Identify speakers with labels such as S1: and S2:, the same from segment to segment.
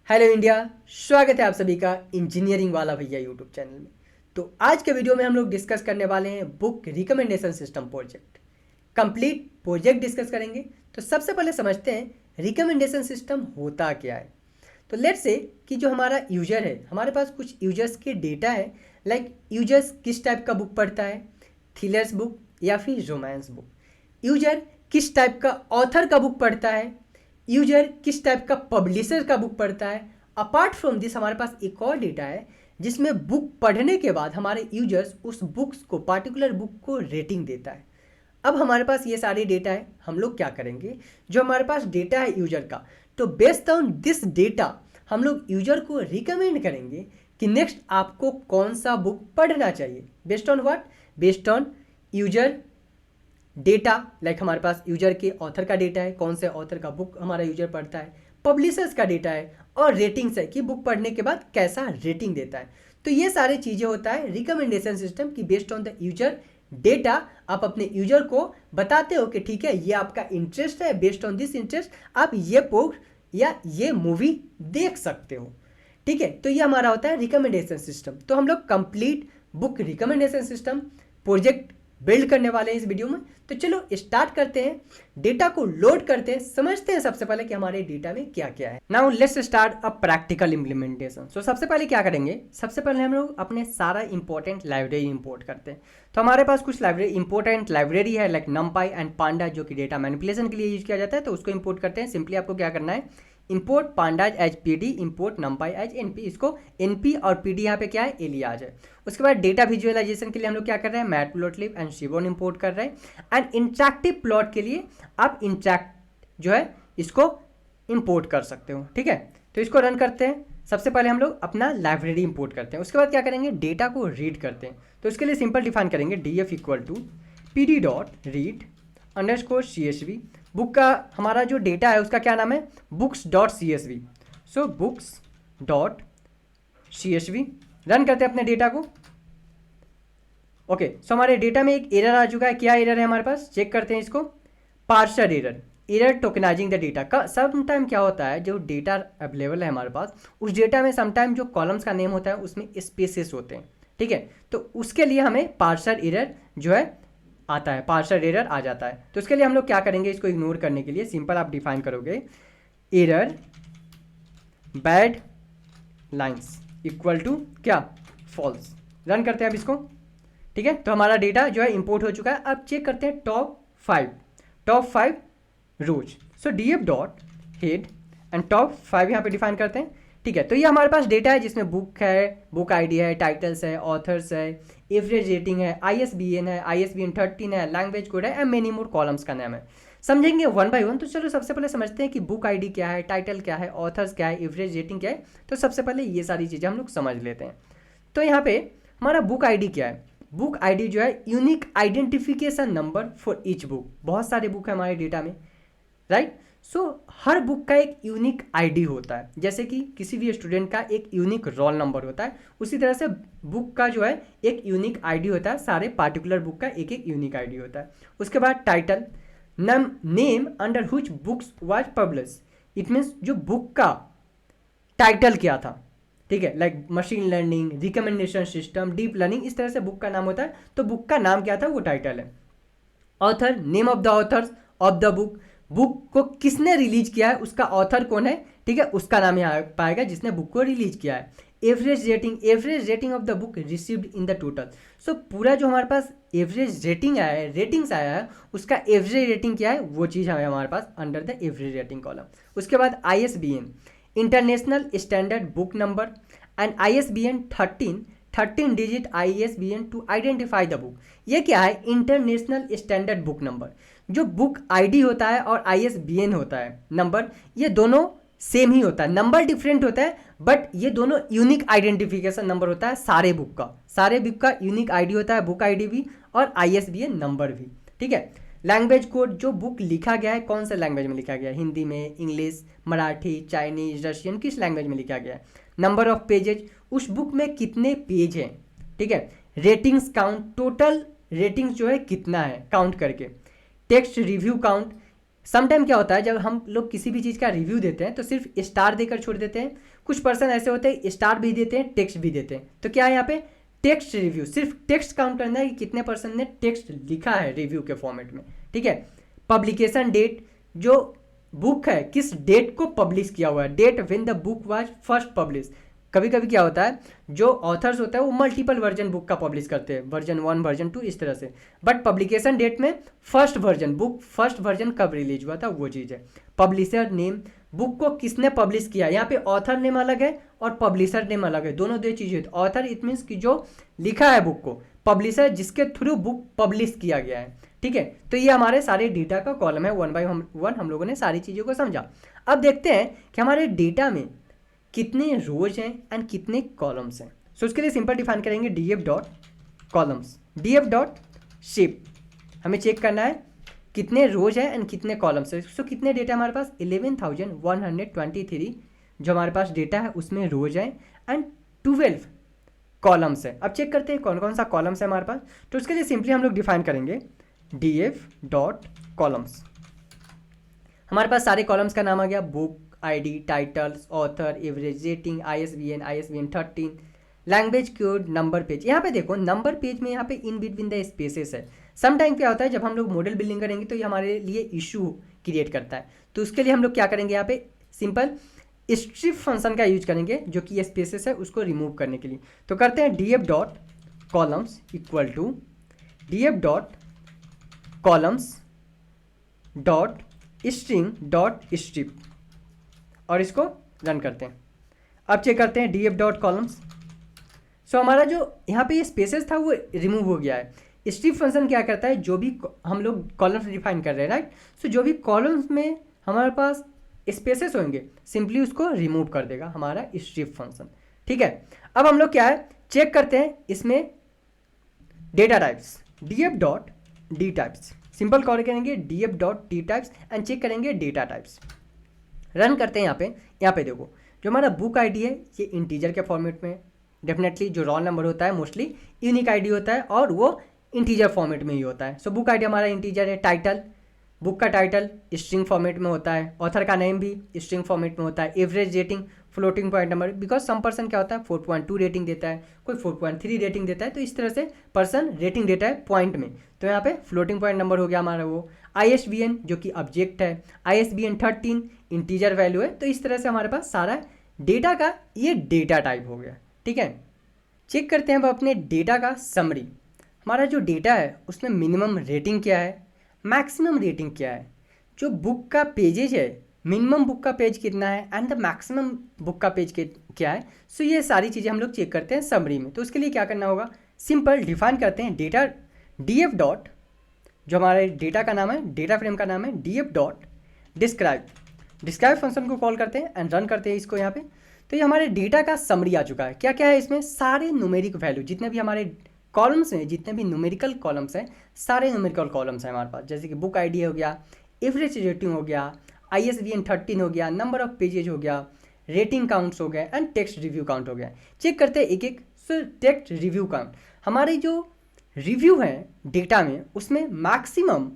S1: Hello India, स्वागत है आप सभी का इंजीनियरिंग वाला भैया यूट्यूब चैनल में। तो आज के वीडियो में हम लोग डिस्कस करने वाले हैं book recommendation system project. Complete project discuss करेंगे। तो सबसे पहले समझते हैं रिकमेंडेशन सिस्टम होता क्या है। तो लेट्स से कि जो हमारा यूजर है, हमारे पास कुछ यूजर्स के डेटा है, लाइक यूजर्स किस टाइप का बुक पढ़ता है, थ्रिलर्स बुक या फिर रोमांस बुक। यूजर किस टाइप का ऑथर का बुक पढ़ता है, यूजर किस टाइप का पब्लिशर का बुक पढ़ता है। अपार्ट फ्रॉम दिस हमारे पास एक और डेटा है जिसमें बुक पढ़ने के बाद हमारे यूजर्स उस बुक्स को, पार्टिकुलर बुक को रेटिंग देता है। अब हमारे पास ये सारे डेटा है, हम लोग क्या करेंगे, जो हमारे पास डेटा है यूजर का, तो बेस्ड ऑन दिस डेटा हम लोग यूजर को रिकमेंड करेंगे कि नेक्स्ट आपको कौन सा बुक पढ़ना चाहिए। Based on what? Based on user data, like हमारे पास यूजर के ऑथर का डेटा है, कौन से ऑथर का बुक हमारा यूजर पढ़ता है, पब्लिशर्स का डेटा है, और रेटिंग्स है कि बुक पढ़ने के बाद कैसा रेटिंग देता है। तो ये सारी चीज़ें होता है रिकमेंडेशन सिस्टम की। Based on the user data आप अपने यूजर को बताते हो कि ठीक है, ये आपका इंटरेस्ट है, बेस्ड ऑन दिस इंटरेस्ट आप ये बुक या ये मूवी देख सकते हो। ठीक है, तो ये हमारा होता है रिकमेंडेशन सिस्टम। तो हम लोग complete book recommendation system project build करने वाले हैं इस वीडियो में। तो चलो स्टार्ट करते हैं, डेटा को लोड करते हैं, समझते हैं सबसे पहले कि हमारे डेटा में क्या क्या है। Now let's start a practical implementation. So सबसे पहले क्या करेंगे, सबसे पहले हम लोग अपने सारा इंपॉर्टेंट लाइब्रेरी इंपोर्ट करते हैं। तो हमारे पास कुछ लाइब्रेरी इंपॉर्टेंट लाइब्रेरी है, लाइक नमपाई एंड पांडा, जो कि डेटा मैनिपुलेशन के लिए यूज किया जाता है, तो उसको इंपोर्ट करते हैं। सिंपली आपको क्या करना है, import pandas as P D, import NumPy as N P. इसको एन पी और पी डी यहाँ पे क्या है, एलियाज है। उसके बाद डेटा विजुअलाइजेशन के लिए हम लोग क्या कर रहे हैं, मैटप्लोटलिब एंड शिबोन इंपोर्ट कर रहे हैं। एंड इंटरेक्टिव प्लॉट के लिए आप इंटरेक्ट जो है इसको इंपोर्ट कर सकते हो। ठीक है, तो इसको रन करते हैं। सबसे पहले हम लोग अपना लाइब्रेरी इंपोर्ट करते हैं, उसके बाद क्या करेंगे, डेटा को रीड करते हैं। तो उसके लिए सिंपल डिफाइन करेंगे D F equal to P D dot read underscore C S V. Book का हमारा जो डेटा है उसका क्या नाम है, books dot C S V. So books dot C S V, run करते हैं अपने डेटा को। ओके, सो हमारे डेटा में एक एरर आ चुका है। क्या एरर है हमारे पास, चेक करते हैं इसको। Parser error, error tokenising the data का। समटाइम क्या होता है, जो डेटा अवेलेबल है हमारे पास, उस डेटा में समटाइम जो कॉलम्स का नेम होता है उसमें स्पेसेस होते हैं। ठीक है, तो उसके लिए हमें पार्सर एरर जो है आता है, पार्सर एरर आ जाता है। तो उसके लिए हम लोग क्या करेंगे, इसको इग्नोर करने के लिए सिंपल आप डिफाइन करोगे error bad lines equal to क्या, फॉल्स। रन करते हैं अब इसको। ठीक है, तो हमारा डेटा जो है इंपोर्ट हो चुका है। अब चेक करते हैं top five rows. So D F dot head and top 5 यहाँ पे डिफाइन करते हैं। ठीक है, तो ये हमारे पास डेटा है जिसमें बुक है, बुक आईडी है, टाइटल्स है, ऑथर्स है, एवरेज रेटिंग है, ISBN है, ISBN 13 है, लैंग्वेज कोड है एंड मेनी मोर कॉलम्स का नाम है। समझेंगे वन बाय वन। तो चलो सबसे पहले समझते हैं कि बुक आईडी क्या है, टाइटल क्या है, ऑथर्स क्या है, एवरेज रेटिंग क्या है। तो सबसे पहले ये सारी चीज़ें हम लोग समझ लेते हैं। तो यहाँ पे हमारा बुक आईडी क्या है, बुक आईडी जो है unique identification number for each book. बहुत सारे बुक है हमारे डेटा में, राइट। सो हर बुक का एक यूनिक आईडी होता है, जैसे कि किसी भी स्टूडेंट का एक यूनिक रोल नंबर होता है, उसी तरह से बुक का जो है एक यूनिक आईडी होता है। सारे पार्टिकुलर बुक का एक एक यूनिक आईडी होता है। उसके बाद title, name under हुच books was publish. It means जो बुक का टाइटल क्या था। ठीक है, like machine learning, recommendation system, deep learning, इस तरह से बुक का नाम होता है। तो बुक का नाम क्या था, वो टाइटल है। Author, name of the author's of the book, book को किसने रिलीज किया है, उसका ऑथर कौन है, ठीक है, उसका नाम यहाँ पाएगा जिसने बुक को रिलीज किया है। Average rating of the book received in the total. So पूरा जो हमारे पास एवरेज रेटिंग आया है, रेटिंग्स आया है, उसका एवरेज रेटिंग क्या है, वो चीज़ है हमारे पास under the average rating column. उसके बाद ISBN, international standard book number, and ISBN 13 digit ISBN to identify the book. ये क्या है, इंटरनेशनल स्टैंडर्ड बुक नंबर। जो बुक आईडी होता है और ISBN होता है नंबर, ये दोनों सेम ही होता है, नंबर डिफरेंट होता है, बट ये दोनों यूनिक आइडेंटिफिकेशन नंबर होता है सारे बुक का यूनिक आईडी होता है, बुक आईडी भी और ISBN नंबर भी। ठीक है, लैंग्वेज कोड, जो बुक लिखा गया है कौन से लैंग्वेज में लिखा गया है, हिंदी में, इंग्लिश, मराठी, चाइनीज, रशियन, किस लैंग्वेज में लिखा गया है। नंबर ऑफ पेजेज, उस बुक में कितने पेज हैं। ठीक है, रेटिंग्स काउंट, टोटल रेटिंग्स जो है कितना है काउंट करके। टेक्स्ट रिव्यू काउंट, समटाइम क्या होता है जब हम लोग किसी भी चीज़ का रिव्यू देते हैं तो सिर्फ स्टार देकर छोड़ देते हैं, कुछ पर्सन ऐसे होते हैं स्टार भी देते हैं, टेक्स्ट भी देते हैं। तो क्या है यहाँ पे टेक्स्ट रिव्यू, सिर्फ टेक्स्ट काउंट करना है कि कितने पर्सन ने टेक्स्ट लिखा है रिव्यू के फॉर्मेट में, ठीक है। पब्लिकेशन डेट, जो बुक है किस डेट को पब्लिश किया हुआ है, date when the book was first publish. कभी कभी क्या होता है जो ऑथर्स होता है वो मल्टीपल वर्जन बुक का पब्लिश करते हैं, वर्जन 1 वर्जन 2 इस तरह से, बट पब्लिकेशन डेट में first version, book first version कब रिलीज हुआ था वो चीज़ है। पब्लिशर नेम, बुक को किसने पब्लिश किया, यहाँ पे ऑथर नेम अलग है और पब्लिशर नेम अलग है, दोनों दो चीज़ें। ऑथर इट मीन्स कि जो लिखा है बुक को, पब्लिशर जिसके थ्रू बुक पब्लिश किया गया है, ठीक है। तो ये हमारे सारे डेटा का कॉलम है, 1 बाय 1 हम लोगों ने सारी चीज़ों को समझा। अब देखते हैं कि हमारे डेटा में कितने रोज हैं एंड कितने कॉलम्स हैं। सो उसके लिए सिंपल डिफाइन करेंगे df dot columns, df dot shape. हमें चेक करना है कितने रोज हैं एंड कितने कॉलम्स हैं। सो कितने डेटा हमारे पास 11,123 जो हमारे पास डेटा है उसमें रोज हैं एंड 12 कॉलम्स है। अब चेक करते हैं कौन कौन सा कॉलम्स है हमारे पास। तो उसके लिए सिंपली हम लोग डिफाइन करेंगे df डॉट कॉलम्स। हमारे पास सारे कॉलम्स का नाम आ गया, book ID, titles, author, average rating, ISBN 13, language code, number page. यहाँ पे देखो नंबर पेज में यहाँ पे इन बिटवीन द स्पेसेस है। सम टाइम क्या होता है जब हम लोग मॉडल बिल्डिंग करेंगे तो ये हमारे लिए इशू क्रिएट करता है। तो उसके लिए हम लोग क्या करेंगे, यहाँ पे सिंपल स्ट्रिप फंक्शन का यूज करेंगे जो कि स्पेसेस है उसको रिमूव करने के लिए। तो करते हैं df dot columns equal to df dot columns dot string dot strip और इसको रन करते हैं। अब चेक करते हैं df डॉट कॉलम्स। सो हमारा जो यहाँ पे ये स्पेसेस था वो रिमूव हो गया है। स्ट्रिप फंक्शन क्या करता है, जो भी हम लोग कॉलम्स डिफाइन कर रहे हैं, राइट। सो जो भी कॉलम्स में हमारे पास स्पेसेस होंगे सिंपली उसको रिमूव कर देगा हमारा स्ट्रिप फंक्शन, ठीक है। अब हम लोग क्या है चेक करते हैं इसमें data types, df dot D types. Simple call करेंगे df dot D types and check करेंगे डेटा टाइप्स। रन करते हैं यहाँ पे देखो जो हमारा बुक आईडी है ये इंटीजर के फॉर्मेट में, डेफिनेटली जो रोल नंबर होता है मोस्टली यूनिक आईडी होता है और वो इंटीजर फॉर्मेट में ही होता है। सो बुक आईडी हमारा इंटीजर है। टाइटल, बुक का टाइटल स्ट्रिंग फॉर्मेट में होता है। ऑथर का नेम भी स्ट्रिंग फॉर्मेट में होता है। Average rating floating point number, because some person क्या होता है 4.2 रेटिंग देता है, कोई 4.3 रेटिंग देता है, तो इस तरह से पर्सन रेटिंग देता है पॉइंट में। तो यहाँ पे फ्लोटिंग पॉइंट नंबर हो गया हमारा वो। ISBN जो कि ऑब्जेक्ट है, ISBN 13 इंटीजर वैल्यू है। तो इस तरह से हमारे पास सारा डेटा का ये डेटा टाइप हो गया, ठीक है। चेक करते हैं अब अपने डेटा का समरी। हमारा जो डेटा है उसमें मिनिमम रेटिंग क्या है, मैक्सिमम रेटिंग क्या है, जो बुक का पेजेज है मिनिमम बुक का पेज कितना है एंड द मैक्सिमम बुक का पेज क्या है। सो ये सारी चीज़ें हम लोग चेक करते हैं समरी में। तो उसके लिए क्या करना होगा, सिंपल डिफाइन करते हैं डेटा df डॉट, जो हमारे डेटा का नाम है, डेटा फ्रेम का नाम है df डॉट डिस्क्राइब फंक्शन को कॉल करते हैं एंड रन करते हैं इसको यहाँ पे। तो ये हमारे डेटा का समरी आ चुका है। क्या क्या है इसमें, सारे न्यूमेरिक वैल्यू जितने भी हमारे कॉलम्स हैं, जितने भी न्यूमेरिकल कॉलम्स हैं, सारे न्यूमेरिकल कॉलम्स हैं हमारे पास। जैसे कि बुक आईडी हो गया, एवरेज रेटिंग हो गया, ISBN 13 हो गया, नंबर ऑफ पेजेज हो गया, रेटिंग काउंट्स हो गए एंड टेक्स्ट रिव्यू काउंट हो गया। चेक करते हैं एक एक। सो टेक्स्ट रिव्यू काउंट, हमारे जो रिव्यू है डेटा में उसमें मैक्सिमम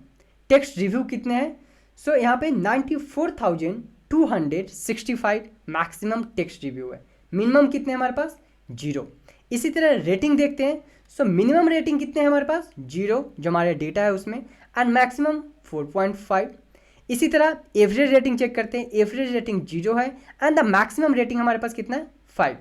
S1: टेक्स्ट रिव्यू कितने हैं। सो यहाँ पे 94,265 मैक्सिमम टेक्स्ट रिव्यू है। मिनिमम कितने हमारे पास 0। इसी तरह रेटिंग देखते हैं। सो मिनिमम रेटिंग कितने हैं हमारे पास 0 जो हमारे डेटा है उसमें, एंड मैक्सिमम 4.5। इसी तरह एवरेज रेटिंग चेक करते हैं। एवरेज रेटिंग 0 है एंड द मैक्सिमम रेटिंग हमारे पास कितना है 5।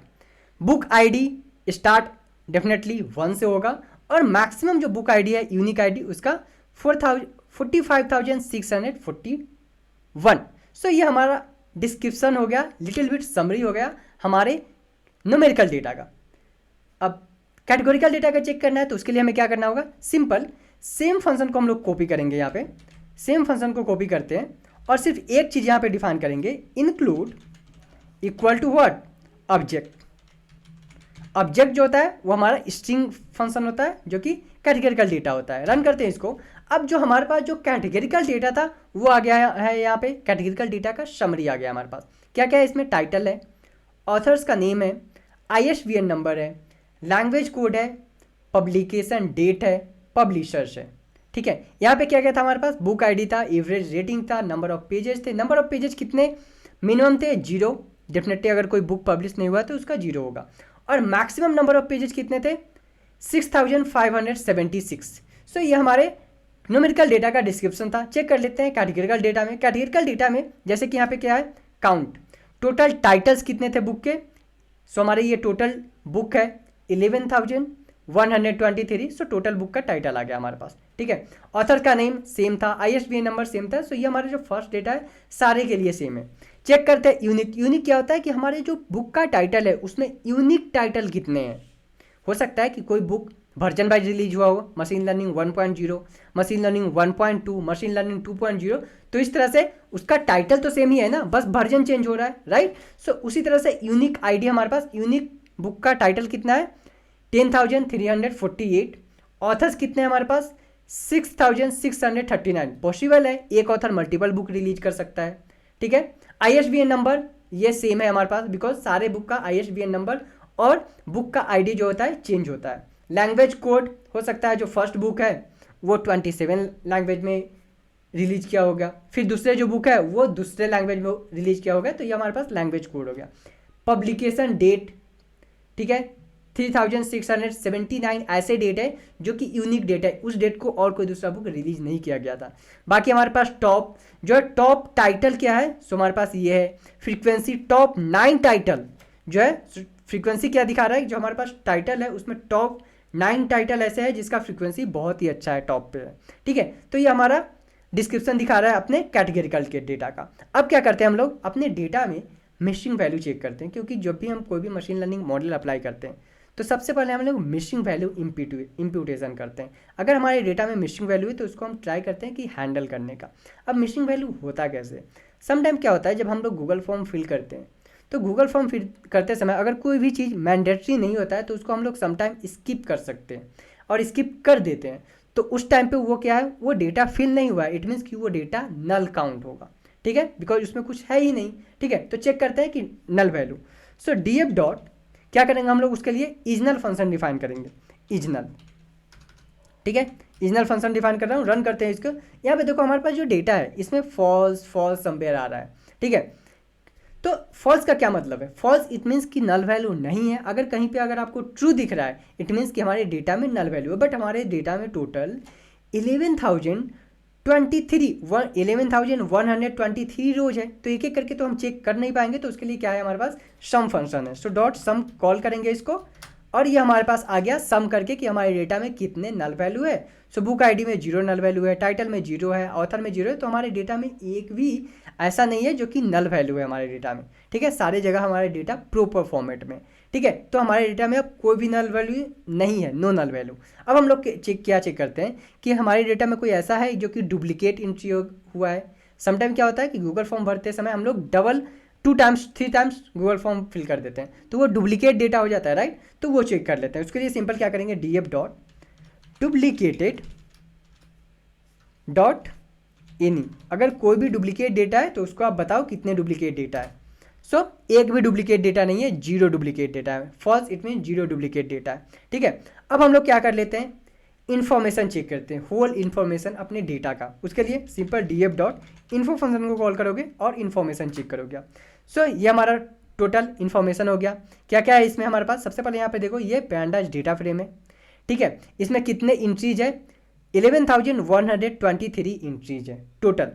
S1: बुक आईडी स्टार्ट डेफिनेटली 1 से होगा और मैक्सिमम जो बुक आईडी है यूनिक आईडी उसका 45,641। सो ये हमारा डिस्क्रिप्शन हो गया, लिटिल बिट समरी हो गया हमारे न्यूमेरिकल डेटा का। अब कैटेगोरिकल डेटा का चेक करना है तो उसके लिए हमें क्या करना होगा, सिंपल सेम फंक्शन को हम लोग कॉपी करेंगे। यहाँ पे सेम फंक्शन को कॉपी करते हैं और सिर्फ एक चीज़ यहाँ पे डिफाइन करेंगे, include equal to what, object. Object जो होता है वो हमारा स्ट्रिंग फंक्शन होता है जो कि कैटेगरिकल डेटा होता है। रन करते हैं इसको। अब जो हमारे पास जो कैटेगरिकल डेटा था वो आ गया है यहाँ पे, कैटेगरिकल डेटा का समरी आ गया हमारे पास। क्या क्या है इसमें, टाइटल है, ऑथर्स का नेम है, ISBN नंबर है, लैंग्वेज कोड है, पब्लिकेशन डेट है, पब्लिशर्स है, ठीक है। यहाँ पे क्या क्या था हमारे पास, बुक आईडी था, एवरेज रेटिंग था, नंबर ऑफ पेजेस थे। नंबर ऑफ पेजेस कितने मिनिमम थे 0, डेफिनेटली अगर कोई बुक पब्लिश नहीं हुआ तो उसका 0 होगा। और मैक्सिमम नंबर ऑफ पेजेस कितने थे? 6576। सो ये हमारे न्यूमेरिकल डेटा का डिस्क्रिप्शन था। चेक कर लेते हैं कैटेगरिकल डेटा में। कैटेगरिकल डेटा में जैसे कि यहाँ पे क्या है, काउंट, टोटल टाइटल्स कितने थे बुक के। सो हमारे ये टोटल बुक है 11,123। सो टोटल बुक का टाइटल आ गया हमारे पास, ठीक है। ऑथर का नेम सेम था, ISBN नंबर सेम था। सो ये हमारे जो फर्स्ट डेटा है सारे के लिए सेम है। चेक करते हैं यूनिक। यूनिक क्या होता है कि हमारे जो बुक का टाइटल है उसमें यूनिक टाइटल कितने हैं। हो सकता है कि कोई बुक वर्जन वाइज रिलीज हुआ हो, machine learning 1.0, machine learning 1.2, machine learning 2.0, तो इस तरह से उसका टाइटल तो सेम ही है ना, बस वर्जन चेंज हो रहा है, राइट। सो उसी तरह से यूनिक आईडी हमारे पास, यूनिक बुक का टाइटल कितना है 10,348। ऑथर्स कितने हैं हमारे पास 6,639। पॉसिबल है एक ऑथर मल्टीपल बुक रिलीज कर सकता है, ठीक है। ISBN नंबर ये सेम है हमारे पास, बिकॉज सारे बुक का ISBN नंबर और बुक का आईडी जो होता है चेंज होता है। लैंग्वेज कोड हो सकता है जो फर्स्ट बुक है वो 27 लैंग्वेज में रिलीज किया होगा, फिर दूसरे जो बुक है वो दूसरे लैंग्वेज में रिलीज किया होगा, तो ये हमारे पास लैंग्वेज कोड हो गया। पब्लिकेशन डेट, ठीक है, 3679 ऐसे डेट है जो कि यूनिक डेट है, उस डेट को और कोई दूसरा बुक रिलीज नहीं किया गया था। बाकी हमारे पास टॉप जो है, टॉप टाइटल क्या है, सो हमारे पास ये है फ्रीक्वेंसी टॉप 9 टाइटल जो है। फ्रीक्वेंसी क्या दिखा रहा है, जो हमारे पास टाइटल है उसमें टॉप 9 टाइटल ऐसे है जिसका फ्रीक्वेंसी बहुत ही अच्छा है, टॉप पे है, ठीक है। तो ये हमारा डिस्क्रिप्शन दिखा रहा है अपने कैटेगरिकल के डेटा का। अब क्या करते हैं हम लोग अपने डेटा में मिसिंग वैल्यू चेक करते हैं, क्योंकि जब भी हम कोई भी मशीन लर्निंग मॉडल अप्लाई करते हैं तो सबसे पहले हम लोग मिसिंग वैल्यू इम्प्यूटेशन करते हैं। अगर हमारे डेटा में मिसिंग वैल्यू है तो उसको हम ट्राई करते हैं कि हैंडल करने का। अब मिसिंग वैल्यू होता कैसे, समटाइम क्या होता है जब हम लोग गूगल फॉर्म फिल करते हैं तो गूगल फॉर्म फिल करते समय अगर कोई भी चीज़ मैंडेटरी नहीं होता है तो उसको हम लोग समटाइम स्किप कर सकते हैं और स्किप कर देते हैं, तो उस टाइम पे वो क्या है, वो डेटा फिल नहीं हुआ है, इट मीन्स कि वो डेटा नल काउंट होगा, ठीक है, बिकॉज उसमें कुछ है ही नहीं, ठीक है। तो चेक करते हैं कि नल वैल्यू। सो df डॉट क्या करेंगे हम लोग, उसके लिए इजनल फंक्शन डिफाइन करेंगे, इजनल, ठीक है। इजनल फंक्शन डिफाइन कर रहा हूँ, रन करते हैं इसको। यहाँ पे देखो हमारे पास जो डेटा है इसमें फॉल्स फॉल्स समवेयर आ रहा है, ठीक है। तो फॉल्स का क्या मतलब है, फॉल्स इट मीन्स कि नल वैल्यू नहीं है। अगर कहीं पे अगर आपको ट्रू दिख रहा है इट मीन्स कि हमारे डेटा में नल वैल्यू है, बट हमारे डेटा में टोटल 11,123 रोज है, तो एक एक करके तो हम चेक कर नहीं पाएंगे, तो उसके लिए क्या है हमारे पास सम फंक्शन है। सो डॉट सम कॉल करेंगे इसको और ये हमारे पास आ गया सम करके कि हमारे डेटा में कितने नल वैल्यू है। सो बुक आईडी में 0 नल वैल्यू है, टाइटल में 0 है, ऑथर में 0 है, तो हमारे डेटा में एक भी ऐसा नहीं है जो कि नल वैल्यू है हमारे डेटा में, ठीक है। सारे जगह हमारे डेटा प्रॉपर फॉर्मेट में, ठीक है। तो हमारे डेटा में अब कोई भी नल वैल्यू नहीं है, नो नल वैल्यू। अब हम लोग चेक करते हैं कि हमारे डेटा में कोई ऐसा है जो कि डुप्लीकेट एंट्री हुआ है। समटाइम क्या होता है कि गूगल फॉर्म भरते समय हम लोग 2 times 3 times Google form fill कर देते हैं, तो वो डुप्लीकेट डेटा हो जाता है, राइट। तो वो चेक कर लेते हैं। उसके लिए सिंपल क्या करेंगे, df dot duplicated dot any. अगर कोई भी डुप्लीकेट डेटा है तो उसको आप बताओ कितने डुप्लीकेट डेटा है। सो एक भी डुप्लीकेट डेटा नहीं है, 0 डुप्लीकेट डेटा है। False it mean 0 duplicate data है, ठीक है। अब हम लोग क्या कर लेते हैं, इन्फॉर्मेशन चेक करते हैं, होल इन्फॉर्मेशन अपने डेटा का। उसके लिए simple df dot info function को कॉल करोगे और इन्फॉर्मेशन चेक करोगे। सो ये हमारा टोटल इन्फॉर्मेशन हो गया। क्या क्या है इसमें हमारे पास, सबसे पहले यहाँ पे देखो ये पैंडास डेटा फ्रेम है, ठीक है। इसमें कितने इंट्रीज है, 11,123 इंट्रीज है टोटल,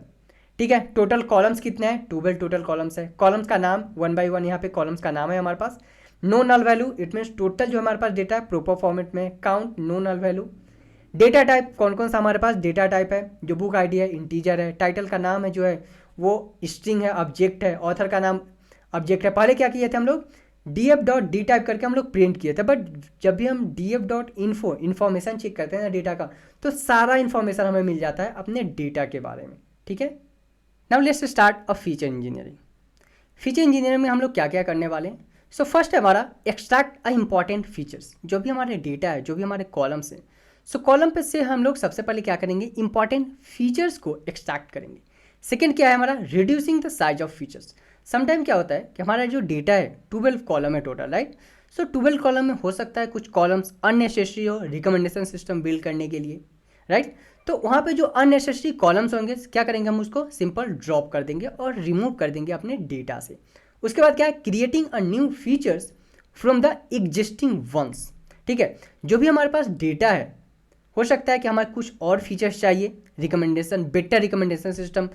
S1: ठीक है। टोटल कॉलम्स कितने हैं, 12 टोटल कॉलम्स है। कॉलम्स का नाम 1 by 1 यहाँ पे कॉलम्स का नाम है हमारे पास। No null value it means total जो हमारे पास डेटा है प्रॉपर फॉर्मेट में, count no null value. Data type कौन कौन सा हमारे पास डेटा टाइप है, जो बुक आईडी है इंटीजर है, टाइटल का नाम है जो है वो स्ट्रिंग है, ऑब्जेक्ट है, ऑथर का नाम ऑब्जेक्ट है। पहले क्या किए थे हम लोग, df डॉट डी टाइप करके हम लोग प्रिंट किए थे, बट जब भी हम df dot info information check करते हैं ना डेटा का, तो सारा इन्फॉर्मेशन हमें मिल जाता है अपने डेटा के बारे में, ठीक है। Now let's start a feature engineering. Feature engineering में हम लोग क्या क्या करने वाले हैं। सो फर्स्ट है हमारा एक्सट्रैक्ट अ इंपॉर्टेंट फीचर्स। जो भी हमारे डेटा है, जो भी हमारे कॉलम्स हैं, सो कॉलम पे से हम लोग सबसे पहले क्या करेंगे, इंपॉर्टेंट फीचर्स को एक्सट्रैक्ट करेंगे। सेकेंड क्या है हमारा, reducing the size of features. Sometime क्या होता है कि हमारा जो डेटा है 12 कॉलम है टोटल, राइट। सो 12 कॉलम में हो सकता है कुछ कॉलम्स अननेसेसरी हो रिकमेंडेशन सिस्टम बिल्ड करने के लिए, राइट। तो वहाँ पे जो अननेसेसरी कॉलम्स होंगे क्या करेंगे, हम उसको सिंपल ड्रॉप कर देंगे और रिमूव कर देंगे अपने डेटा से। उसके बाद क्या है, creating a new features from the existing ones. ठीक है, जो भी हमारे पास डेटा है, हो सकता है कि हमारे कुछ और फीचर्स चाहिए recommendation, better recommendation system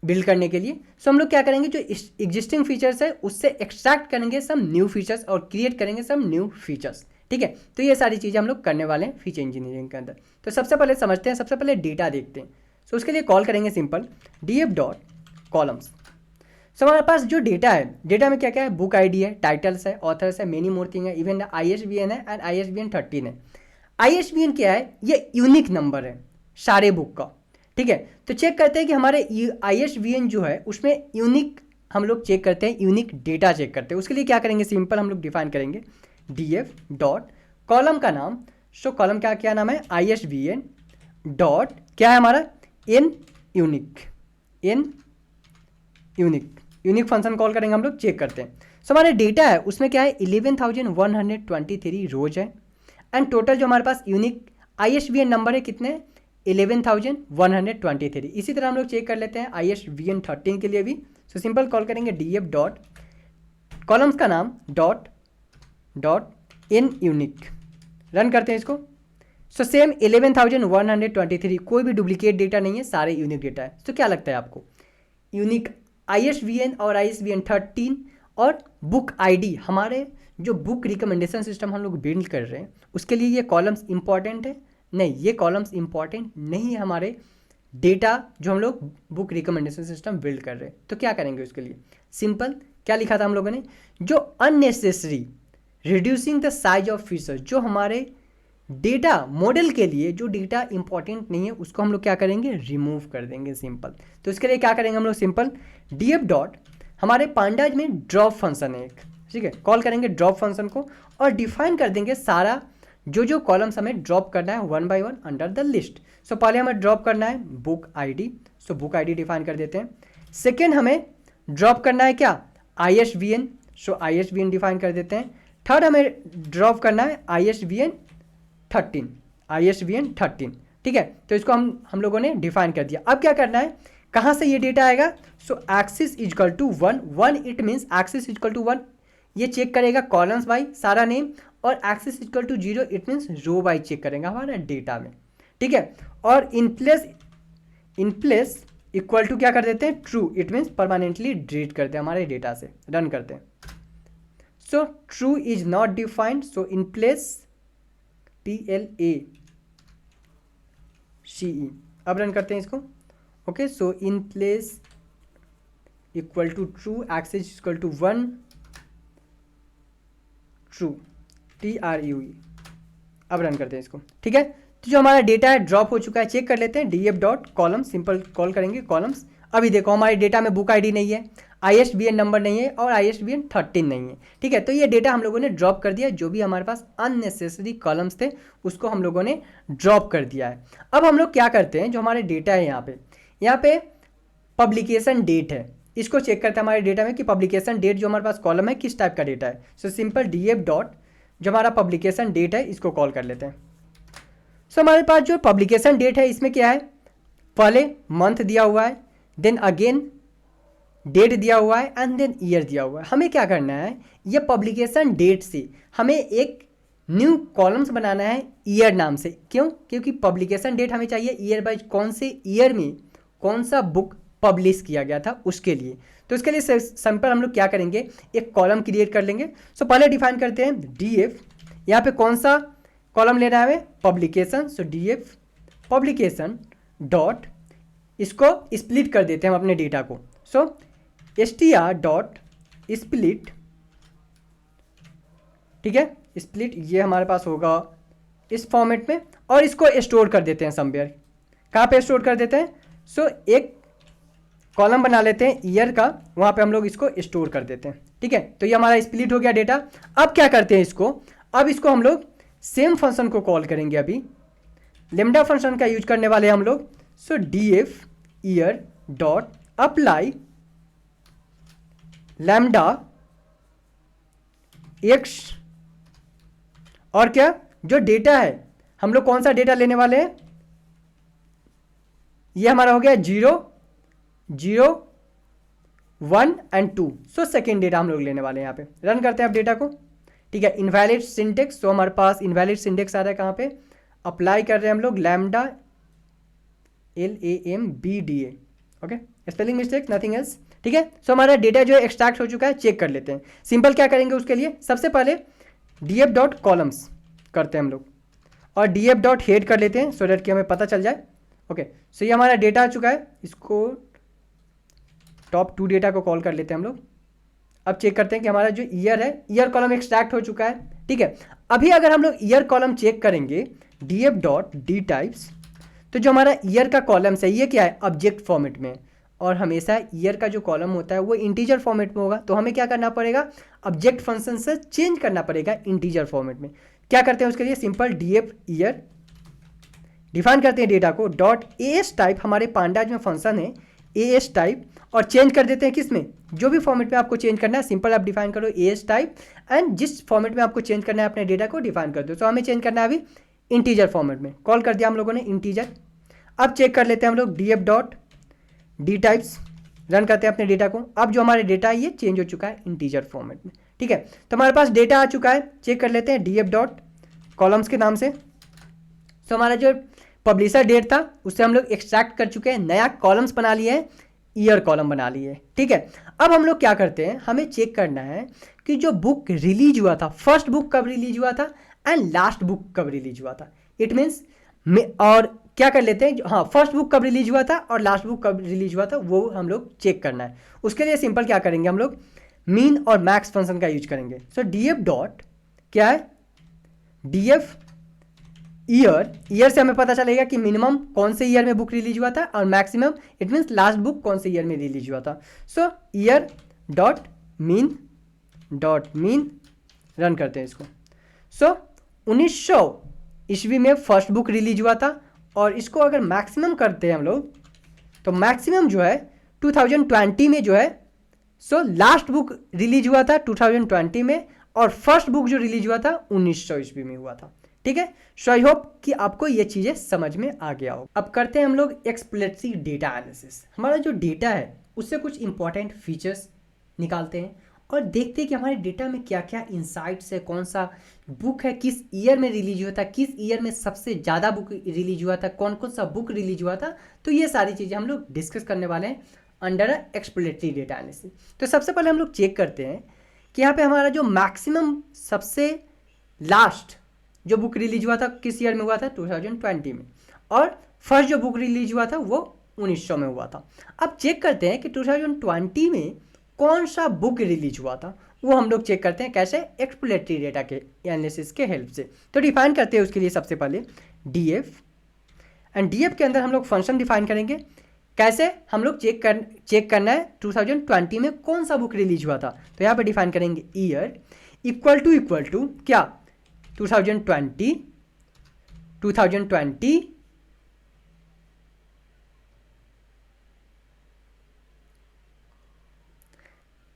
S1: build करने के लिए। सो हम लोग क्या करेंगे, जो एग्जिस्टिंग फीचर्स है उससे एक्सट्रैक्ट करेंगे सम न्यू फीचर्स और क्रिएट करेंगे सम न्यू फीचर्स। ठीक है, तो ये सारी चीज़ें हम लोग करने वाले हैं फीचर इंजीनियरिंग के अंदर। तो सबसे पहले समझते हैं, सबसे पहले डेटा देखते हैं। सो उसके लिए कॉल करेंगे सिंपल df डॉट कॉलम्स। सो हमारे पास जो डेटा है, डेटा में क्या क्या है, बुक आईडी है, टाइटल्स है, ऑथर्स है, मेनी मोर थिंग है, इवन ISBN है एंड ISBN 13 है। ISBN क्या है, ये यूनिक नंबर है सारे बुक का। ठीक है, तो चेक करते हैं कि हमारे ISBN जो है उसमें यूनिक, हम लोग चेक करते हैं यूनिक डेटा चेक करते हैं। उसके लिए क्या करेंगे, सिंपल हम लोग डिफाइन करेंगे df डॉट कॉलम का नाम। सो कॉलम का क्या नाम है, ISBN डॉट क्या है हमारा, n unique, n unique function call करेंगे, हम लोग चेक करते हैं। सो हमारे डेटा है उसमें क्या है, 11,123 रोज है एंड टोटल जो हमारे पास यूनिक ISBN नंबर है कितने, 11,123। इसी तरह हम लोग चेक कर लेते हैं ISBN 13 के लिए भी। सो सिंपल कॉल करेंगे df डॉट कॉलम्स का नाम डॉट n यूनिक, रन करते हैं इसको। सो सेम 11,123, कोई भी डुप्लीकेट डेटा नहीं है, सारे यूनिक डेटा है। तो क्या लगता है आपको, यूनिक ISBN और ISBN 13 और बुक ID, हमारे जो बुक रिकमेंडेशन सिस्टम हम लोग बिल्ड कर रहे हैं उसके लिए ये कॉलम्स इंपॉर्टेंट है? नहीं, ये कॉलम्स इंपॉर्टेंट नहीं है हमारे डेटा जो हम लोग बुक रिकमेंडेशन सिस्टम बिल्ड कर रहे हैं। तो क्या करेंगे उसके लिए, सिंपल क्या लिखा था हम लोगों ने, जो unnecessary reducing the size of features, जो हमारे डेटा मॉडल के लिए जो डेटा इंपॉर्टेंट नहीं है उसको हम लोग क्या करेंगे, रिमूव कर देंगे सिंपल। तो इसके लिए क्या करेंगे हम लोग, सिंपल df डॉट हमारे पांडाज में ड्रॉप फंक्शन है एक, ठीक है, कॉल करेंगे ड्रॉप फंक्शन को और डिफाइन कर देंगे सारा जो कॉलम्स हमें ड्रॉप करना है one by one under the list. So पहले हमें ड्रॉप करना है book ID, so book ID define कर देते हैं। सेकेंड हमें ड्रॉप करना है क्या, ISBN, सो ISBN डिफाइन कर देते हैं। थर्ड हमें ड्रॉप करना है ISBN 13, ठीक है, तो इसको हम लोगों ने डिफाइन कर दिया। अब क्या करना है, कहाँ से ये डेटा आएगा, so axis equal to 1 it means axis equal to 1, ये चेक करेगा कॉलम्स बाई सारा नेम, और axis equal to 0 it means row by check करेगा हमारा डेटा में। ठीक है, और इन प्लेस इक्वल टू क्या कर देते हैं, true, it means permanently delete करते हैं हमारे डेटा से, रन करते हैं। So true is not defined, so in place TLACE, अब रन करते हैं इसको। Okay, so in place equal to true, axis equal to 1, true, TRUE, अब रन करते हैं इसको। ठीक है, तो जो हमारा डेटा है ड्रॉप हो चुका है, चेक कर लेते हैं df dot column, simple call करेंगे कॉलम्स। अभी देखो हमारे डेटा में बुक ID नहीं है, ISBN नंबर नहीं है और ISBN 13 नहीं है। ठीक है, तो ये डेटा हम लोगों ने ड्रॉप कर दिया, जो भी हमारे पास अननेसेसरी कॉलम्स थे उसको हम लोगों ने ड्रॉप कर दिया है। अब हम लोग क्या करते हैं, जो हमारे डेटा है यहाँ पे पब्लिकेशन डेट है, इसको चेक करते हैं हमारे डेटा में कि पब्लिकेशन डेट जो हमारे पास कॉलम है किस टाइप का डेटा है। सो सिंपल df डॉट जो हमारा पब्लिकेशन डेट है इसको कॉल कर लेते हैं। सो हमारे पास जो पब्लिकेशन डेट है इसमें क्या है, पहले मंथ दिया हुआ है, देन अगेन डेट दिया हुआ है एंड देन ईयर दिया हुआ है। हमें क्या करना है, ये पब्लिकेशन डेट से हमें एक न्यू कॉलम्स बनाना है ईयर नाम से। क्यों, क्योंकि पब्लिकेशन डेट हमें चाहिए ईयर बाय, कौन से ईयर में कौन सा बुक पब्लिश किया गया था उसके लिए। तो इसके लिए सिंपल हम लोग क्या करेंगे, एक कॉलम क्रिएट कर लेंगे। सो पहले डिफाइन करते हैं df, यहाँ पे कौन सा कॉलम लेना है हमें, पब्लिकेशन। सो df पब्लिकेशन डॉट, इसको स्प्लिट कर देते हैं हम अपने डेटा को। सो str डॉट स्प्लिट, ठीक है, स्प्लिट ये हमारे पास होगा इस फॉर्मेट में, और इसको स्टोर कर देते हैं समवेयर। कहाँ पे स्टोर कर देते हैं, सो एक कॉलम बना लेते हैं ईयर का, वहाँ पे हम लोग इसको स्टोर कर देते हैं। ठीक है, तो ये हमारा स्प्लिट हो गया डेटा। अब क्या करते हैं इसको, अब इसको हम लोग सेम फंक्शन को कॉल करेंगे, अभी लेमडा फंक्शन का यूज करने वाले हम लोग। सो df year dot apply lambda x, और क्या जो डेटा है हम लोग कौन सा डेटा लेने वाले हैं, ये हमारा हो गया 0 0 1 and 2। सो सेकेंड डेटा हम लोग लेने वाले हैं। यहाँ पे रन करते हैं अब डेटा को, ठीक है। इनवैलिड सिंटेक्स, तो हमारे पास इनवैलिड सिंटेक्स आ रहा है कहाँ पे, अप्लाई कर रहे हैं हम लोग lambda LAMBDA, okay, spelling mistake nothing else, ठीक है। सो हमारा डेटा जो है एक्सट्रैक्ट हो चुका है, चेक कर लेते हैं। सिंपल क्या करेंगे उसके लिए, सबसे पहले df.columns करते हैं हम लोग और df.head कर लेते हैं सो दैट कि हमें पता चल जाए। ओके, सो ये हमारा डेटा आ चुका है, इसको टॉप 2 डेटा को कॉल कर लेते हैं हम लोग। अब चेक करते हैं कि हमारा जो ईयर है, ईयर कॉलम एक्सट्रैक्ट हो चुका है, ठीक है। अभी अगर हम लोग ईयर कॉलम चेक करेंगे df.dtypes, तो जो हमारा ईयर का कॉलम है ये क्या है, ऑब्जेक्ट फॉर्मेट में, और हमेशा ईयर का जो कॉलम होता है वो इंटीजर फॉर्मेट में होगा। तो हमें क्या करना पड़ेगा, ऑब्जेक्ट फंक्शन से चेंज करना पड़ेगा इंटीजर फॉर्मेट में। क्या करते हैं उसके लिए, सिंपल df ईयर डिफाइन करते हैं डेटा को, डॉट as टाइप, हमारे पांडाज में फंक्शन है as टाइप, और चेंज कर देते हैं किस में, जो भी फॉर्मेट में आपको चेंज करना है सिंपल आप डिफाइन करो as टाइप, एंड जिस फॉर्मेट में आपको चेंज करना है अपने डेटा को डिफाइन कर दो। तो हमें चेंज करना है अभी इंटीजर फॉर्मेट में, कॉल कर दिया हम लोगों ने इंटीजर। अब चेक कर लेते हैं हम लोग df.dtypes, रन करते हैं अपने डेटा को। अब जो हमारे डेटा है ये चेंज हो चुका है इंटीजर फॉर्मेट में, ठीक है। तो हमारे पास डेटा आ चुका है, चेक कर लेते हैं df.columns के नाम से। तो हमारा जो पब्लिशर डेट था उससे हम लोग एक्सट्रैक्ट कर चुके हैं, नया कॉलम्स बना लिए हैं, ईयर कॉलम बना लिए, ठीक है। अब हम लोग क्या करते हैं, हमें चेक करना है कि जो बुक रिलीज हुआ था, फर्स्ट बुक कब रिलीज हुआ था एंड लास्ट बुक कब रिलीज हुआ था। इट मीन्स और क्या कर लेते हैं, हाँ, फर्स्ट बुक कब रिलीज हुआ था और लास्ट बुक कब रिलीज हुआ था वो हम लोग चेक करना है। उसके लिए सिंपल क्या करेंगे, हम लोग मीन और मैक्स फंक्शन का यूज करेंगे। सो df डॉट क्या है, df ईयर से हमें पता चलेगा कि मिनिमम कौन से ईयर में बुक रिलीज हुआ था और maximum it means last book कौन से ईयर में रिलीज हुआ था। सो ईयर डॉट मीन रन करते हैं इसको। सो 1900 ईस्वी में फर्स्ट बुक रिलीज हुआ था, और इसको अगर मैक्सिमम करते हैं हम लोग तो मैक्सिमम जो है 2020 में जो है, सो लास्ट बुक रिलीज हुआ था 2020 में, और फर्स्ट बुक जो रिलीज हुआ था 1900 ईस्वी में हुआ था, ठीक है। सो आई होप कि आपको ये चीज़ें समझ में आ गया हो। अब करते हैं हम लोग एक्सप्लेनेटरी डेटा एनालिसिस। हमारा जो डेटा है उससे कुछ इंपॉर्टेंट फीचर्स निकालते हैं और देखते हैं कि हमारे डेटा में क्या क्या इंसाइट्स है, कौन सा बुक है किस ईयर में रिलीज हुआ था, किस ईयर में सबसे ज़्यादा बुक रिलीज हुआ था, कौन कौन सा बुक रिलीज हुआ था। तो ये सारी चीज़ें हम लोग डिस्कस करने वाले हैं अंडर एक्सप्लेनेटरी डेटा एनालिसिस। तो सबसे पहले हम लोग चेक करते हैं कि यहाँ पे हमारा जो मैक्सिमम सबसे लास्ट जो बुक रिलीज हुआ था किस ईयर में हुआ था, 2020 में, और फर्स्ट जो बुक रिलीज हुआ था वो 1900 में हुआ था। अब चेक करते हैं कि 2020 में कौन सा बुक रिलीज हुआ था, वो हम लोग चेक करते हैं कैसे, एक्सप्लेनेटरी डेटा के एनालिसिस के हेल्प से। तो डिफाइन करते हैं उसके लिए सबसे पहले df, एंड df के अंदर हम लोग फंक्शन डिफाइन करेंगे। कैसे हम लोग चेक करना है 2020 में कौन सा बुक रिलीज हुआ था। तो यहाँ पर डिफाइन करेंगे ईयर इक्वल टू क्या, 2020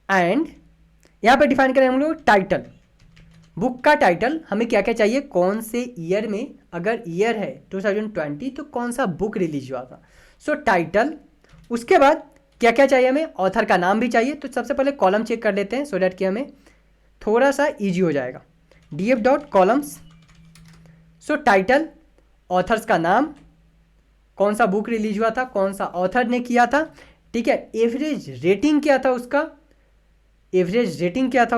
S1: एंड यहाँ पे डिफाइन करें हम लोग टाइटल, बुक का टाइटल हमें क्या क्या चाहिए, कौन से ईयर में, अगर ईयर है 2020 तो कौन सा बुक रिलीज हुआ था। सो टाइटल, उसके बाद क्या क्या चाहिए हमें, ऑथर का नाम भी चाहिए। तो सबसे पहले कॉलम चेक कर लेते हैं सो डैट कि हमें थोड़ा सा ईजी हो जाएगा। df.columns, सो टाइटल, ऑथर्स का नाम, कौन सा बुक रिलीज हुआ था, कौन सा ऑथर ने किया था, ठीक है। एवरेज रेटिंग क्या था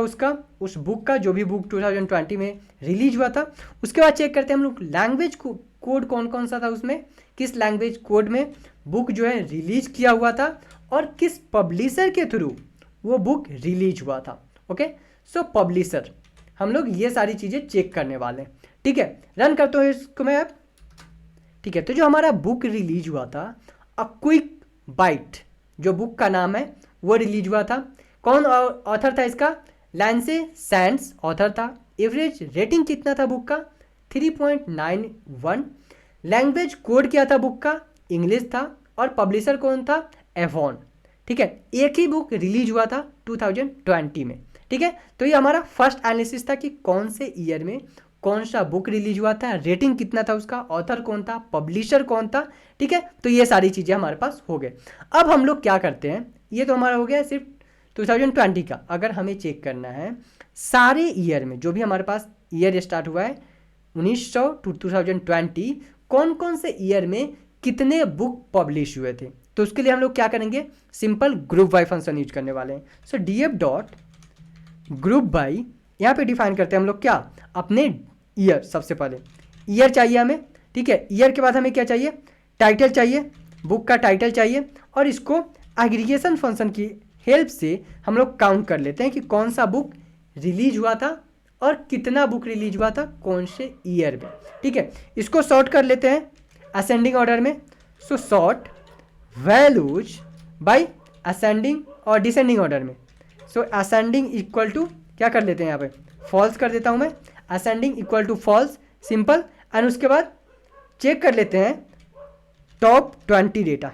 S1: उसका, उस बुक का, जो भी बुक 2020 में रिलीज हुआ था। उसके बाद चेक करते हैं हम लोग लैंग्वेज कोड कौन कौन सा था उसमें, किस लैंग्वेज कोड में बुक जो है रिलीज किया हुआ था और किस पब्लिशर के थ्रू वो बुक रिलीज हुआ था। ओके, सो पब्लिशर हम लोग ये सारी चीज़ें चेक करने वाले हैं, ठीक है। रन करते हो इसको मैं अब, ठीक है। तो जो हमारा बुक रिलीज हुआ था, अ क्विक बाइट जो बुक का नाम है वो रिलीज हुआ था। कौन ऑथर था इसका, लैंसे सैंड्स ऑथर था। एवरेज रेटिंग कितना था बुक का, 3.91। लैंग्वेज कोड क्या था बुक का, इंग्लिश था, और पब्लिशर कौन था, एवॉन, ठीक है। एक ही बुक रिलीज हुआ था 2020 में, ठीक है। तो ये हमारा फर्स्ट एनालिसिस था कि कौन से ईयर में कौन सा बुक रिलीज हुआ था, रेटिंग कितना था उसका, ऑथर कौन था, पब्लिशर कौन था, ठीक है। तो ये सारी चीज़ें हमारे पास हो गए। अब हम लोग क्या करते हैं, ये तो हमारा हो गया सिर्फ 2020 का। अगर हमें चेक करना है सारे ईयर में, जो भी हमारे पास ईयर स्टार्ट हुआ है 1900 टू 2020, कौन कौन से ईयर में कितने बुक पब्लिश हुए थे, तो उसके लिए हम लोग क्या करेंगे, simple group by function use करने वाले हैं। सो df डॉट ग्रुप बाई, यहाँ पे डिफाइन करते हैं हम लोग क्या, अपने ईयर। सबसे पहले ईयर चाहिए हमें, ठीक है। ईयर के बाद हमें क्या चाहिए, टाइटल चाहिए, बुक का टाइटल चाहिए, और इसको एग्रीगेशन फंक्शन की हेल्प से हम लोग काउंट कर लेते हैं कि कौन सा बुक रिलीज हुआ था और कितना बुक रिलीज हुआ था कौन से ईयर में, ठीक है। इसको सॉर्ट कर लेते हैं असेंडिंग ऑर्डर में। सो सॉर्ट वैल्यूज बाय असेंडिंग और डिसेंडिंग ऑर्डर में। सो असेंडिंग इक्वल टू क्या कर लेते हैं, यहाँ पे फॉल्स कर देता हूँ मैं, ascending equal to false, simple. And उसके बाद चेक कर लेते हैं टॉप 20 डेटा,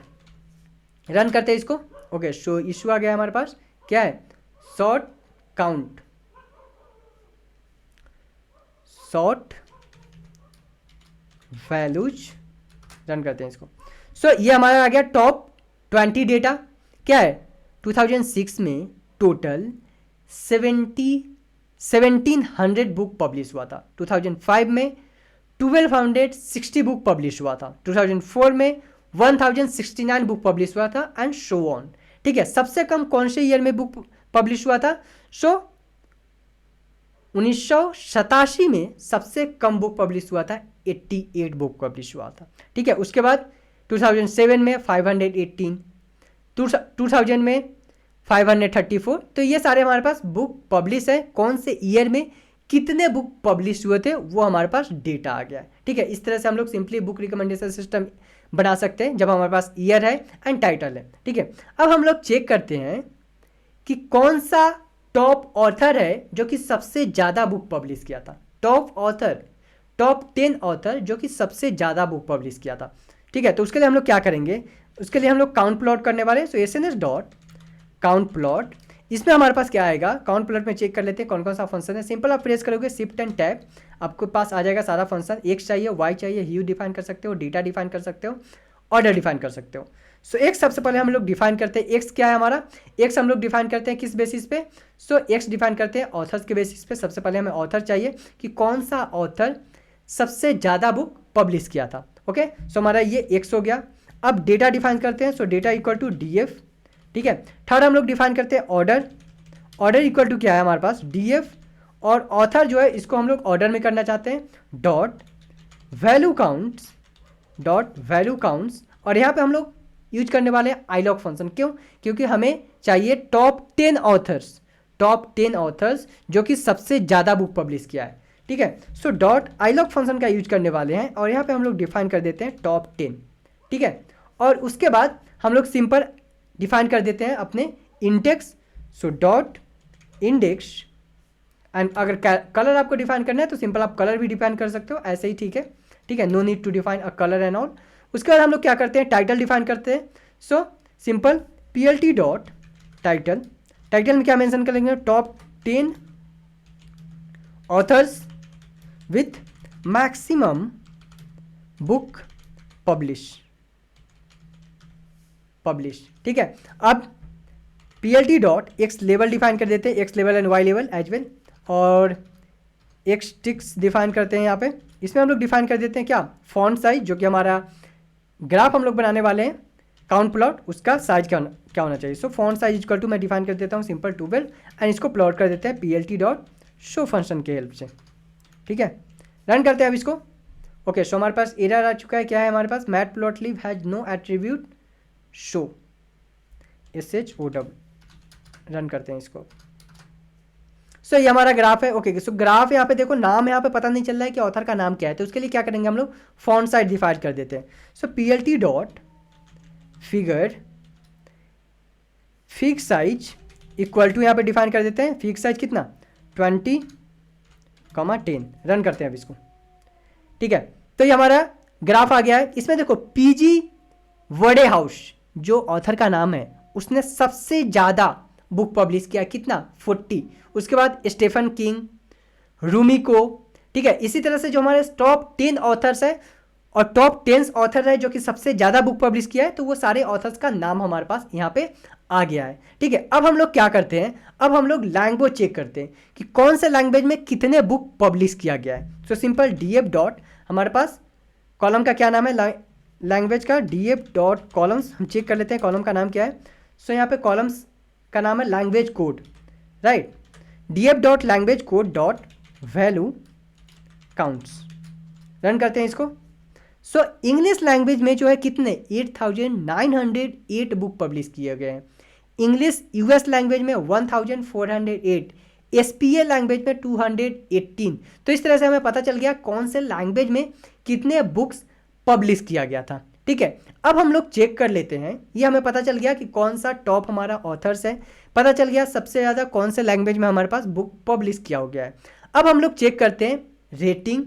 S1: रन करते हैं इसको। ओके, सो इशू आ गया हमारे पास, क्या है, sort count, sort values, run करते हैं इसको। सो ये हमारा आ गया टॉप 20 डेटा। क्या है, 2006 में टोटल 1700 बुक पब्लिश हुआ था, 2005 में 1260 बुक पब्लिश हुआ था, 2004 में 1069 बुक पब्लिश हुआ था, एंड सो ऑन, ठीक है। सबसे कम कौन से ईयर में बुक पब्लिश हुआ था, सो 1987 में सबसे कम बुक पब्लिश हुआ था, 88 बुक पब्लिश हुआ था, ठीक है। उसके बाद 2007 में 518, 2000 में 534। तो ये सारे हमारे पास बुक पब्लिश है, कौन से ईयर में कितने बुक पब्लिश हुए थे वो हमारे पास डेटा आ गया है, ठीक है। इस तरह से हम लोग सिंपली बुक रिकमेंडेशन सिस्टम बना सकते हैं जब हमारे पास ईयर है एंड टाइटल है, ठीक है। अब हम लोग चेक करते हैं कि कौन सा टॉप ऑथर है जो कि सबसे ज़्यादा बुक पब्लिश किया था, टॉप ऑथर, टॉप 10 ऑथर जो कि सबसे ज़्यादा बुक पब्लिश किया था, ठीक है। तो उसके लिए हम लोग क्या करेंगे, उसके लिए हम लोग काउंट प्लॉट करने वाले हैं। सो SNS डॉट काउंट प्लॉट, इसमें हमारे पास क्या आएगा, काउंट प्लॉट में चेक कर लेते हैं कौन कौन सा फंक्शन है। सिंपल आप प्रेस करोगे शिफ्ट एंड टैब, आपके पास आ जाएगा सारा फंक्शन। एक्स चाहिए, वाई चाहिए, ह्यू डिफाइन कर सकते हो, डेटा डिफाइन कर सकते हो, ऑर्डर डिफाइन कर सकते हो। सो एक्स सबसे पहले हम लोग डिफाइन करते हैं, एक्स क्या है हमारा, एक्स हम लोग डिफाइन करते हैं किस बेसिस पे, सो एक्स डिफाइन करते हैं ऑथर्स के बेसिस पे। सबसे पहले हमें ऑथर चाहिए कि कौन सा ऑथर सबसे ज़्यादा बुक पब्लिश किया था, ओके। सो हमारा ये एक्स हो गया। अब डेटा डिफाइन करते हैं, so data equal to DF, ठीक है। थर्ड हम लोग डिफाइन करते हैं ऑर्डर, ऑर्डर इक्वल टू क्या है हमारे पास DF, और ऑथर जो है इसको हम लोग ऑर्डर में करना चाहते हैं, dot value counts, dot value counts. और यहाँ पे हम लोग यूज करने वाले हैं आईलॉग फंक्शन, क्यों, क्योंकि हमें चाहिए टॉप 10 ऑथर्स, टॉप 10 ऑथर्स जो कि सबसे ज़्यादा बुक पब्लिश किया है, ठीक है। सो डॉट आईलॉग फंक्शन का यूज करने वाले हैं, और यहाँ पे हम लोग डिफाइन कर देते हैं टॉप 10, ठीक है। और उसके बाद हम लोग सिंपल डिफाइन कर देते हैं अपने index. So dot index, and अगर कलर आपको डिफाइन करना है तो सिंपल आप कलर भी डिफाइन कर सकते हो, ऐसे ही, ठीक है, ठीक है। No need to define a colour and all. उसके बाद हम लोग क्या करते हैं, टाइटल डिफाइन करते हैं। So simple PLT dot title, title में क्या मेंशन करेंगे, top 10 authors with maximum book publish, ठीक है। अब PLT dot x level define कर देते हैं, x level and Y level as well, और एक्स टिक्स डिफाइन करते हैं यहाँ पे। इसमें हम लोग डिफाइन कर देते हैं क्या, फॉन्ट साइज, जो कि हमारा ग्राफ हम लोग बनाने वाले हैं काउंट प्लॉट, उसका साइज क्या होना चाहिए। सो फॉन्ट साइज इक्वल टू मैं डिफाइन कर देता हूँ सिंपल 12, एंड इसको प्लॉट कर देते हैं PLT डॉट शो फंक्शन के हेल्प से, ठीक है। रन करते हैं अब इसको। ओके, सो हमारे पास एरर आ चुका है, क्या है हमारे पास, matplotlib has no attribute show, SHOW, run करते हैं इसको। सो ये हमारा ग्राफ है, ओके। सो ग्राफ यहाँ पे देखो, नाम यहाँ पे पता नहीं चल रहा है कि ऑथर का नाम क्या है, तो उसके लिए क्या करेंगे हम लोग, फॉन्ट साइज डिफाइन कर देते हैं। So PLT dot figure fig size equal to यहाँ पे डिफाइन कर देते हैं, फिक्स साइज कितना 20,10, रन करते हैं अब इसको, ठीक है। तो ये हमारा ग्राफ आ गया है। इसमें देखो PG वर्डेहाउस जो ऑथर का नाम है, उसने सबसे ज़्यादा बुक पब्लिश किया, कितना 40। उसके बाद स्टेफन किंग, रूमिको, ठीक है। इसी तरह से जो हमारे टॉप 10 ऑथर्स है, और टॉप 10 ऑथर है जो कि सबसे ज़्यादा बुक पब्लिश किया है, तो वो सारे ऑथर्स का नाम हमारे पास यहाँ पे आ गया है। ठीक है, अब हम लोग क्या करते हैं, अब हम लोग लैंग्वेज चेक करते हैं कि कौन से लैंग्वेज में कितने बुक पब्लिश किया गया है। सो सिंपल df डॉट, हमारे पास कॉलम का क्या नाम है, लैंग्वेज का df डॉट कॉलम्स, हम चेक कर लेते हैं कॉलम का नाम क्या है। सो यहाँ पे कॉलम्स का नाम है language code, right. df dot language code dot value counts, run करते हैं इसको। सो इंग्लिश लैंग्वेज में जो है कितने 8908 बुक पब्लिश किए गए हैं। इंग्लिश यूएस लैंग्वेज में 1408, एसपीए लैंग्वेज में 218। तो इस तरह से हमें पता चल गया कौन से लैंग्वेज में कितने बुक्स पब्लिश किया गया था। ठीक है, अब हम लोग चेक कर लेते हैं, ये हमें पता चल गया कि कौन सा टॉप हमारा ऑथर्स है, पता चल गया सबसे ज़्यादा कौन से लैंग्वेज में हमारे पास बुक पब्लिश किया हो गया है। अब हम लोग चेक करते हैं rating,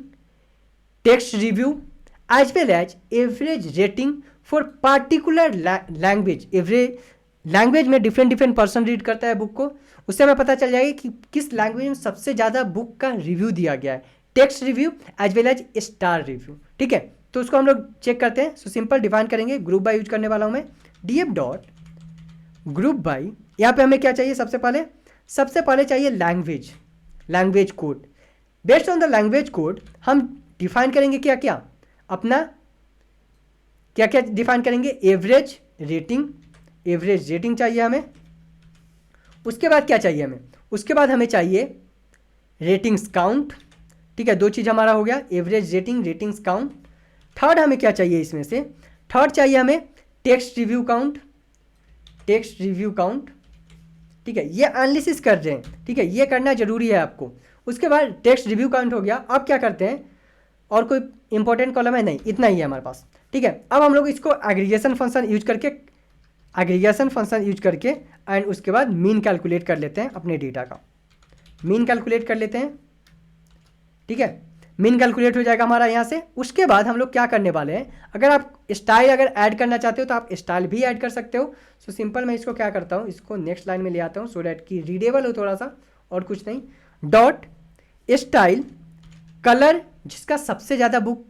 S1: text review as well as average rating for particular language. Average language में डिफरेंट पर्सन रीड करता है बुक को, उससे हमें पता चल जाएगा कि किस लैंग्वेज में सबसे ज़्यादा बुक का रिव्यू दिया गया है, text review as well as star review. ठीक है, तो उसको हम लोग चेक करते हैं। सो सिंपल डिफाइन करेंगे, ग्रुप बाय यूज करने वाला हूँ मैं, df डॉट ग्रुप बाय। यहाँ पे हमें क्या चाहिए, सबसे पहले चाहिए language code. Based on the language code हम डिफाइन करेंगे क्या क्या, अपना क्या क्या डिफाइन करेंगे, एवरेज रेटिंग चाहिए हमें। उसके बाद क्या चाहिए हमें, उसके बाद हमें चाहिए रेटिंग्स काउंट। ठीक है, दो चीज़ हमारा हो गया, average rating, ratings count. Third हमें क्या चाहिए, इसमें से थर्ड चाहिए हमें टेक्स्ट रिव्यू काउंट। ठीक है, ये एनालिसिस कर रहे हैं, ठीक है, ये करना जरूरी है आपको। उसके बाद टेक्स्ट रिव्यू काउंट हो गया। अब क्या करते हैं, और कोई इंपॉर्टेंट कॉलम है नहीं, इतना ही है हमारे पास। ठीक है, अब हम लोग इसको एग्रीगेशन फंक्शन यूज करके एंड उसके बाद मीन कैलकुलेट कर लेते हैं, अपने डेटा का मीन कैलकुलेट कर लेते हैं। ठीक है, मीन कैलकुलेट हो जाएगा हमारा यहाँ से। उसके बाद हम लोग क्या करने वाले हैं, अगर आप स्टाइल ऐड करना चाहते हो तो आप स्टाइल भी ऐड कर सकते हो। सो सिंपल मैं इसको क्या करता हूँ, इसको नेक्स्ट लाइन में ले आता हूँ सो डैट कि रीडेबल हो थोड़ा सा, और कुछ नहीं। डॉट स्टाइल कलर, जिसका सबसे ज़्यादा बुक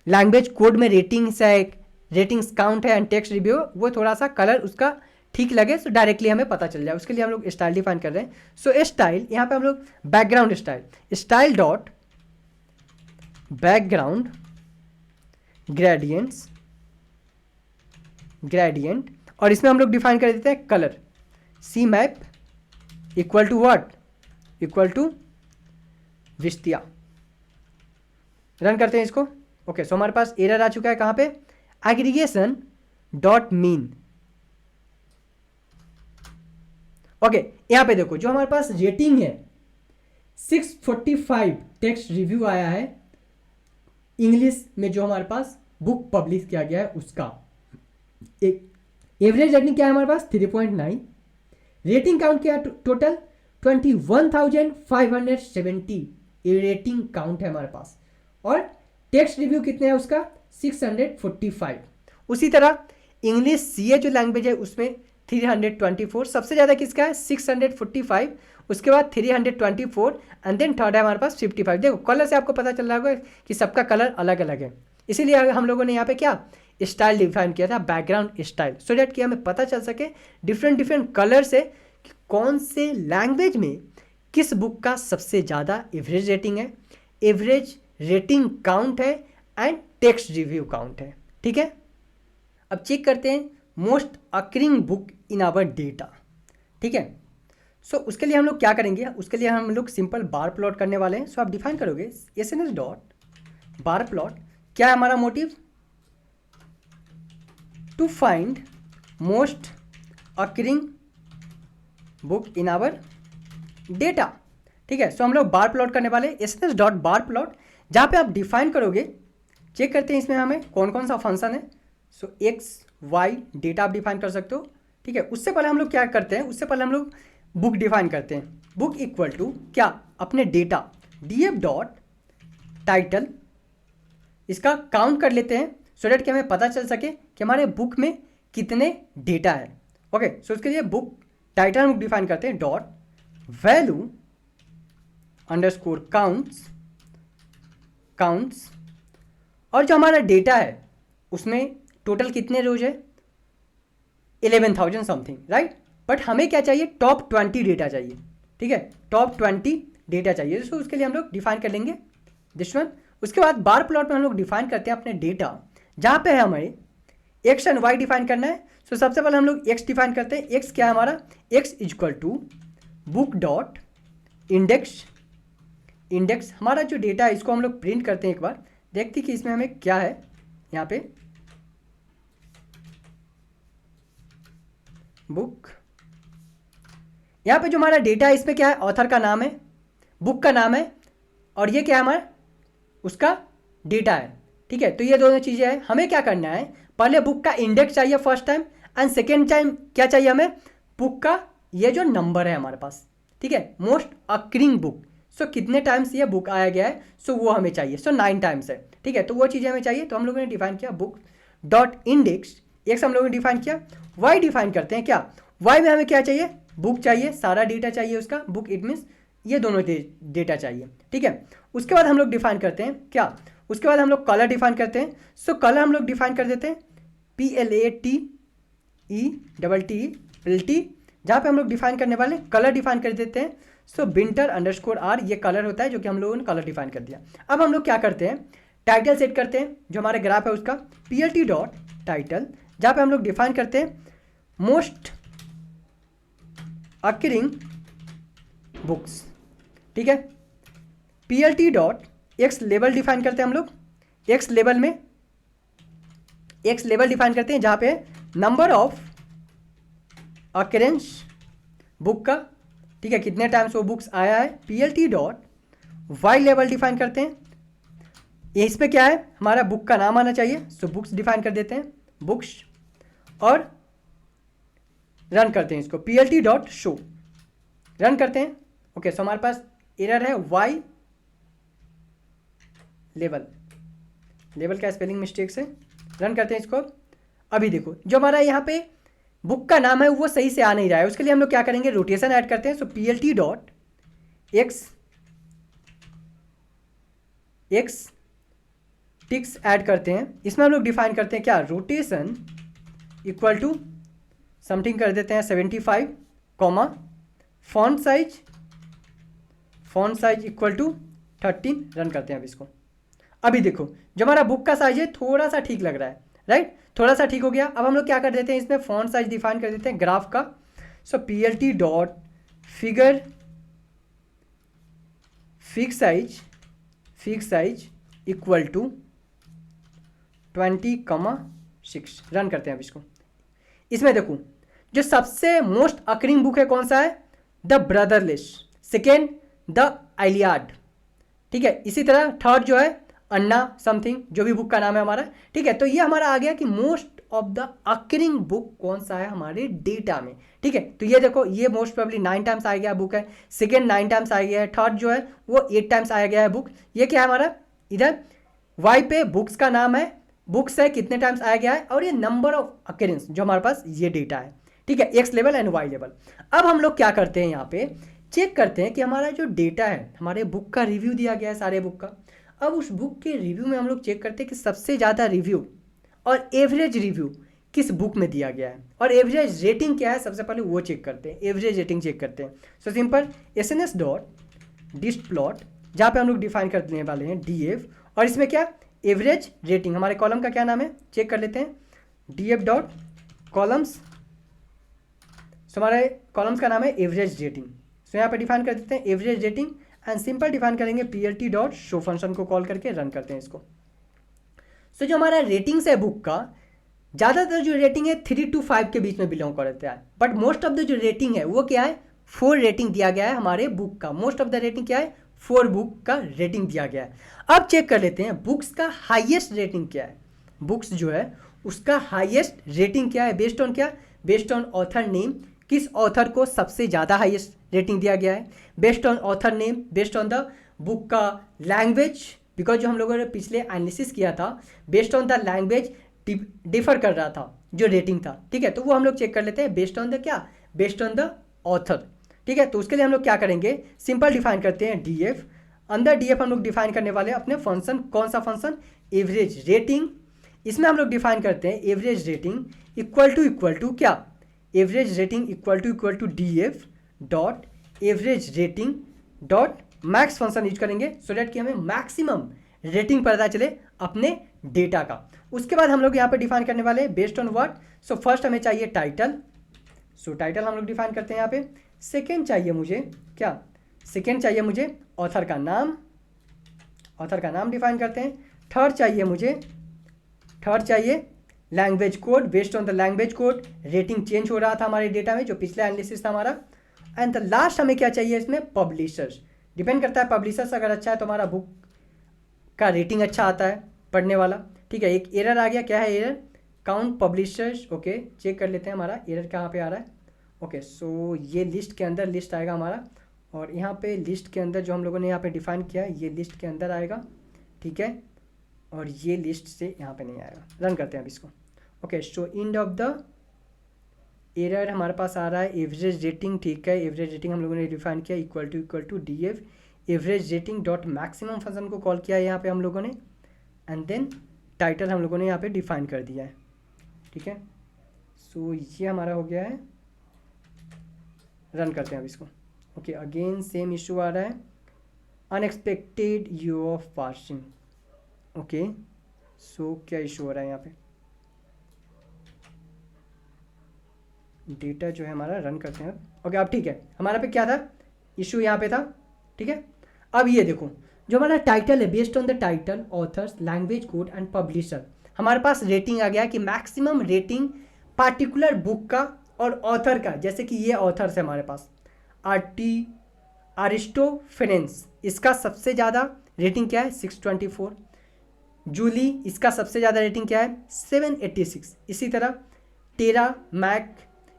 S1: लैंग्वेज कोड में रेटिंग्स काउंट है एंड टेक्स्ट रिव्यू, वो थोड़ा सा कलर उसका ठीक लगे तो डायरेक्टली हमें पता चल जाए, उसके लिए हम लोग स्टाइल डिफाइन कर रहे हैं। सो स्टाइल, यहाँ पे हम लोग background style dot background gradient, और इसमें हम लोग डिफाइन कर देते हैं colour, c map equal to what, equal to Wistia. Run करते हैं इसको। ओके, सो हमारे पास एरर आ चुका है कहाँ पे, एग्रीगेशन डॉट मीन। ओके, यहाँ पे देखो जो हमारे पास रेटिंग है 645 टेक्स्ट रिव्यू आया है इंग्लिश में, जो हमारे पास बुक पब्लिश किया गया है उसका। एक एवरेज रेटिंग क्या है हमारे पास 3.9, रेटिंग काउंट क्या है टोटल 21,570 रेटिंग काउंट है हमारे पास, और टेक्स्ट रिव्यू कितने है उसका 645। उसी तरह इंग्लिश सीए जो लैंग्वेज है उसमें 324, सबसे ज़्यादा किसका है 645, उसके बाद 324 एंड देन थर्ड है हमारे पास 55। देखो कलर से आपको पता चल रहा होगा कि सबका कलर अलग अलग है, इसीलिए हम लोगों ने यहाँ पे क्या स्टाइल डिफाइन किया था, बैकग्राउंड स्टाइल, सो डैट कि हमें पता चल सके डिफरेंट कलर से कि कौन से लैंग्वेज में किस बुक का सबसे ज़्यादा एवरेज रेटिंग है, एवरेज रेटिंग काउंट है एंड टेक्स्ट रिव्यू काउंट है। ठीक है, अब चेक करते हैं most occurring book in our data. ठीक है, सो उसके लिए हम लोग क्या करेंगे, उसके लिए हम लोग सिंपल बार प्लॉट करने वाले हैं। सो आप डिफाइन करोगे SNS डॉट बार प्लॉट। क्या है हमारा motive, to find most occurring book in our data. ठीक है, सो हम लोग बार प्लॉट करने वाले SNS डॉट बार प्लॉट, जहाँ पे आप डिफाइन करोगे, चेक करते हैं इसमें हमें कौन कौन सा फंक्शन है। सो एक्स वाई डेटा आप डिफाइन कर सकते हो। ठीक है, उससे पहले हम लोग क्या करते हैं, उससे पहले हम लोग बुक डिफाइन करते हैं। बुक इक्वल टू क्या, अपने डेटा df डॉट टाइटल, इसका काउंट कर लेते हैं सो डैट कि हमें पता चल सके कि हमारे बुक में कितने डेटा है। ओके, सो उसके लिए बुक टाइटल हम डिफाइन करते हैं डॉट वैल्यू अंडरस्कोर काउंट्स और जो हमारा डेटा है उसमें टोटल कितने रोज है, 11,000 समथिंग, राइट। बट हमें क्या चाहिए, टॉप 20 डेटा चाहिए, ठीक है, टॉप 20 डेटा चाहिए। तो उसके लिए हम लोग डिफाइन कर लेंगे दिस वन। उसके बाद बार प्लॉट में हम लोग डिफाइन करते हैं अपने डेटा, जहाँ पे है हमें एक्स एंड वाई डिफाइन करना है। सो सबसे पहले हम लोग एक्स डिफाइन करते हैं। एक्स क्या है हमारा, X equal to book dot index. Index हमारा जो डेटा है इसको हम लोग प्रिंट करते हैं, एक बार देखते हैं कि इसमें हमें क्या है। यहाँ पे बुक, यहाँ पे जो हमारा डेटा है इसमें क्या है, ऑथर का नाम है, बुक का नाम है, और ये क्या है हमारा उसका डेटा है, ठीक है। तो ये दोनों चीज़ें हैं। हमें क्या करना है, पहले बुक का इंडेक्स चाहिए first time, and second time क्या चाहिए हमें, बुक का ये जो नंबर है हमारे पास, ठीक है, मोस्ट अक्रिंग बुक। सो कितने टाइम्स ये बुक आया गया है, सो वो हमें चाहिए। सो 9 टाइम्स है, ठीक है। तो वो चीज़ें हमें चाहिए, तो हम लोगों ने डिफाइन किया बुक डॉट इंडेक्स। एक्स हम लोगों ने डिफाइन किया। वाई डिफाइन करते हैं क्या, वाई में हमें क्या चाहिए, बुक चाहिए, सारा डेटा चाहिए उसका, बुक इट मीन्स ये दोनों डेटा चाहिए, ठीक है। उसके बाद हम लोग डिफाइन करते हैं क्या, उसके बाद हम लोग कलर डिफाइन करते हैं। सो कलर हम लोग डिफाइन कर देते हैं PLATET, जहाँ पे हम लोग डिफाइन करने वाले कलर डिफाइन कर देते हैं। सो विंटर अंडरस्कोर आर, ये कलर होता है जो कि हम लोगों ने कलर डिफाइन कर दिया। अब हम लोग क्या करते हैं, टाइटल सेट करते हैं, जो हमारे ग्राफ है उसका PLT डॉट टाइटल, जहाँ पे हम लोग डिफाइन करते हैं मोस्ट अक्रिंग बुक्स, ठीक है। PLT dot x level define करते हैं हम लोग। एक्स लेवल में एक्स लेवल डिफाइन करते हैं जहाँ पे नंबर ऑफ अक्रेंस बुक का, ठीक है, कितने टाइम्स वो बुक्स आया है। PLT डॉट वाई लेवल डिफाइन करते हैं, ये इसमें क्या है हमारा बुक का नाम आना चाहिए। सो बुक्स डिफाइन कर देते हैं, बुक्स, और रन करते हैं इसको, PLT डॉट शो, रन करते हैं। ओके, सो हमारे पास एरर है वाई लेवल, लेवल का स्पेलिंग मिस्टेक से, रन करते हैं इसको। अभी देखो जो हमारा यहाँ पे बुक का नाम है वो सही से आ नहीं रहा है, उसके लिए हम लोग क्या करेंगे, रोटेशन ऐड करते हैं। So PLT dot X ticks add करते हैं, इसमें हम लोग डिफाइन करते हैं क्या, रोटेशन इक्वल टू समथिंग कर देते हैं 75, comma font size equal to 13, run करते हैं अब इसको। अभी देखो जो हमारा बुक का साइज है थोड़ा सा ठीक लग रहा है, राइट, थोड़ा सा ठीक हो गया। अब हम लोग क्या कर देते हैं, इसमें फॉन्ट साइज डिफाइन कर देते हैं ग्राफ का। So PLT dot figure fig size equal to 20,6, run करते हैं अब इसको। इसमें देखो जो सबसे मोस्ट अकरिंग बुक है कौन सा है, द ब्रदरलेस, सेकेंड द आइलियाड, ठीक है। इसी तरह थर्ड जो है अन्ना समथिंग, जो भी बुक का नाम है हमारा, ठीक है। तो ये हमारा आ गया कि most of the occurring book कौन सा है हमारे डेटा में, ठीक है। तो ये देखो ये मोस्ट प्रोबेबली 9 टाइम्स आ गया बुक है, सेकेंड 9 टाइम्स आ गया है, थर्ड जो है वो 8 टाइम्स आया गया है बुक। ये क्या है हमारा, इधर वाई पे बुक्स का नाम है, बुक्स है कितने टाइम्स आया गया है, और ये नंबर ऑफ अकरेंस जो हमारे पास ये डेटा है, ठीक है, x level and Y level. अब हम लोग क्या करते हैं, यहाँ पे चेक करते हैं कि हमारा जो डेटा है, हमारे बुक का रिव्यू दिया गया है सारे बुक का। अब उस बुक के रिव्यू में हम लोग चेक करते हैं कि सबसे ज़्यादा रिव्यू और एवरेज रिव्यू किस बुक में दिया गया है, और एवरेज रेटिंग क्या है, सबसे पहले वो चेक करते हैं, एवरेज रेटिंग चेक करते हैं। So simple SNS dot dist plot, जहाँ पे हम लोग डिफाइन करने वाले हैं DF, और इसमें क्या एवरेज रेटिंग, हमारे कॉलम का क्या नाम है चेक कर लेते हैं, DF डॉट कॉलम्स। सो हमारे कॉलम्स का नाम है एवरेज रेटिंग। सो यहाँ पे डिफाइन कर देते हैं average rating, and simple define करेंगे PLT डॉट शो फंक्शन को कॉल करके रन करते हैं इसको। सो जो हमारा रेटिंग्स है बुक का, ज़्यादातर जो रेटिंग है 3 to 5 के बीच में बिलोंग करता है, बट मोस्ट ऑफ द जो रेटिंग है वो क्या है 4 रेटिंग दिया गया है हमारे बुक का। मोस्ट ऑफ द रेटिंग क्या है 4 बुक का रेटिंग दिया गया है। अब चेक कर लेते हैं बुक्स का हाईएस्ट रेटिंग क्या है, बुक्स जो है उसका हाईएस्ट रेटिंग क्या है, बेस्ड ऑन क्या, बेस्ड ऑन ऑथर नेम, किस ऑथर को सबसे ज़्यादा हाईएस्ट रेटिंग दिया गया है, based on author name, based on the book का लैंग्वेज, बिकॉज जो हम लोगों ने पिछले एनालिसिस किया था based on the language differ कर रहा था जो रेटिंग था, ठीक है। तो वो हम लोग चेक कर लेते हैं बेस्ड ऑन द क्या, बेस्ड ऑन द ऑथर, ठीक है। तो उसके लिए हम लोग क्या करेंगे, सिंपल डिफाइन करते हैं DF। अंदर DF हम लोग डिफाइन करने वाले हैं अपने फंक्शन, कौन सा फंक्शन, एवरेज रेटिंग, इसमें हम लोग डिफाइन करते हैं एवरेज रेटिंग इक्वल टू क्या, average rating equal to D F dot average rating dot max function use करेंगे सो डैट कि हमें मैक्सिमम रेटिंग पता चले अपने डेटा का। उसके बाद हम लोग यहाँ पे डिफाइन करने वाले हैं based on what, so first हमें चाहिए टाइटल, सो टाइटल हम लोग डिफाइन करते हैं यहाँ पे। सेकेंड चाहिए मुझे क्या, सेकेंड चाहिए मुझे ऑथर का नाम, ऑथर का नाम डिफाइन करते हैं। थर्ड चाहिए language code, based on the language code rating change हो रहा था हमारे डेटा में जो पिछला एनालिसिस था हमारा। एंड द लास्ट हमें क्या चाहिए इसमें, पब्लिशर्स, डिपेंड करता है पब्लिशर्स अगर अच्छा है तो हमारा बुक का रेटिंग अच्छा आता है पढ़ने वाला। ठीक है, एक एरर आ गया, क्या है error, count publishers. Okay, check कर लेते हैं हमारा एरर कहाँ पे आ रहा है। ओके, सो ये लिस्ट के अंदर लिस्ट आएगा हमारा, और यहाँ पे लिस्ट के अंदर जो हम लोगों ने यहाँ पे डिफाइन किया है ये लिस्ट के अंदर आएगा। ठीक है, और ये लिस्ट से यहाँ पे नहीं आएगा। रन करते हैं अब इसको। Okay, so end of the error हमारे पास आ रहा है एवरेज रेटिंग। ठीक है, एवरेज रेटिंग हम लोगों ने डिफाइन किया equal to D F average rating dot maximum function को कॉल किया है यहाँ पे हम लोगों ने, एंड देन टाइटल हम लोगों ने यहाँ पे डिफाइन कर दिया है। ठीक है, सो ये हमारा हो गया है। रन करते हैं अब इसको। ओके, अगेन सेम इशू आ रहा है, unexpected U of parsing. Okay, so क्या इशू हो रहा है यहाँ पे, डेटा जो है हमारा, रन करते हैं। ओके, अब ठीक है, हमारा पे क्या था इशू यहाँ पे था। ठीक है, अब ये देखो जो हमारा टाइटल है, based on the title authors language code and publisher, हमारे पास रेटिंग आ गया कि मैक्सिमम रेटिंग पार्टिकुलर बुक का और ऑथर का, जैसे कि ये ऑथर्स है हमारे पास अरिस्टोफेनेंस, इसका सबसे ज़्यादा रेटिंग क्या है 624, जूली इसका सबसे ज़्यादा रेटिंग क्या है 786, इसी तरह टेरा मैक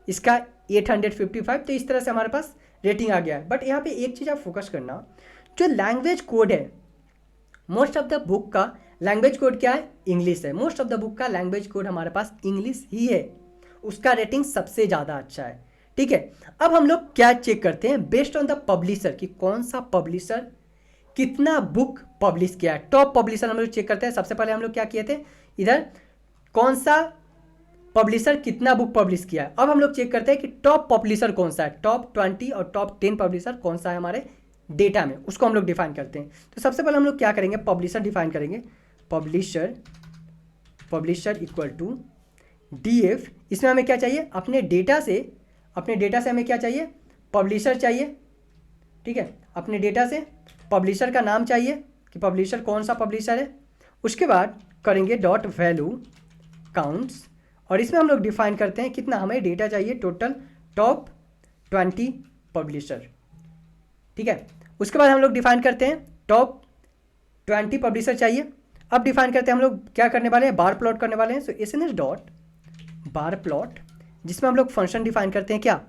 S1: इसका 855। तो इस तरह से हमारे पास रेटिंग आ गया है। बट यहाँ पे एक चीज़ आप फोकस करना, जो लैंग्वेज कोड है, मोस्ट ऑफ द बुक का लैंग्वेज कोड क्या है, इंग्लिश है। मोस्ट ऑफ द बुक का लैंग्वेज कोड हमारे पास इंग्लिश ही है, उसका रेटिंग सबसे ज़्यादा अच्छा है। ठीक है, अब हम लोग क्या चेक करते हैं, बेस्ड ऑन द पब्लिशर कि कौन सा पब्लिशर कितना बुक पब्लिश किया है। टॉप पब्लिशर हम लोग चेक करते हैं। सबसे पहले हम लोग क्या किए थे, इधर कौन सा पब्लिशर कितना बुक पब्लिश किया है। अब हम लोग चेक करते हैं कि टॉप पब्लिशर कौन सा है, टॉप 20 और टॉप 10 पब्लिशर कौन सा है हमारे डेटा में, उसको हम लोग डिफाइन करते हैं। तो सबसे पहले हम लोग क्या करेंगे, पब्लिशर डिफाइन करेंगे। Publisher equal to D F, इसमें हमें क्या चाहिए, अपने डेटा से हमें क्या चाहिए, पब्लिशर चाहिए। ठीक है, अपने डेटा से पब्लिशर का नाम चाहिए कि पब्लिशर कौन सा पब्लिशर है। उसके बाद करेंगे डॉट वैल्यू काउंट्स, और इसमें हम लोग डिफाइन करते हैं कितना हमें डेटा चाहिए, टोटल टॉप 20 पब्लिशर। ठीक है, उसके बाद हम लोग डिफाइन करते हैं टॉप 20 पब्लिशर चाहिए। अब डिफाइन करते हैं हम लोग क्या करने वाले हैं, बार प्लॉट करने वाले हैं। So SNS dot bar plot, जिसमें हम लोग फंक्शन डिफाइन करते हैं क्या,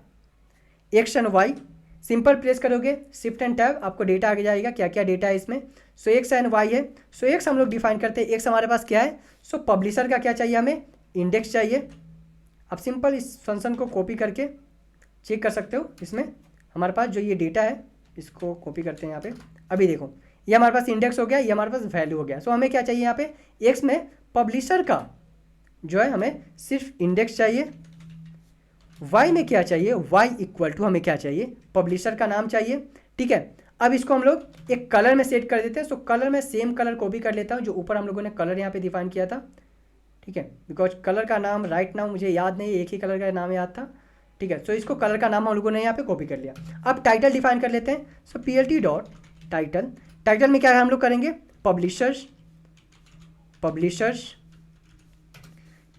S1: X and Y. Simple press करोगे शिफ्ट एंड टैब, आपको डेटा आगे जाएगा क्या क्या डेटा है इसमें। सो एक्स एंड वाई है। सो एक्स हम लोग डिफाइन करते हैं, एक्स हमारे पास क्या है, सो पब्लिशर का क्या चाहिए, हमें इंडेक्स चाहिए। अब सिंपल इस फंक्शन को कॉपी करके चेक कर सकते हो, इसमें हमारे पास जो ये डेटा है इसको कॉपी करते हैं यहाँ पे। अभी देखो ये हमारे पास इंडेक्स हो गया, ये हमारे पास वैल्यू हो गया। सो हमें क्या चाहिए यहाँ पे, एक्स में पब्लिशर का जो है हमें सिर्फ इंडेक्स चाहिए। वाई में क्या चाहिए, वाई इक्वल टू हमें क्या चाहिए, पब्लिशर का नाम चाहिए। ठीक है, अब इसको हम लोग एक कलर में सेट कर देते हैं। सो कलर में सेम कलर कॉपी कर लेता हूँ जो ऊपर हम लोगों ने कलर यहाँ पे डिफाइन किया था। ठीक है, बिकॉज कलर का नाम राइट नाउ मुझे याद नहीं, एक ही कलर का नाम याद था। ठीक है, सो इसको कलर का नाम हम लोगों ने यहाँ पे कॉपी कर लिया। अब टाइटल डिफाइन कर लेते हैं। So PLT dot title, title में क्या है हम लोग करेंगे, publishers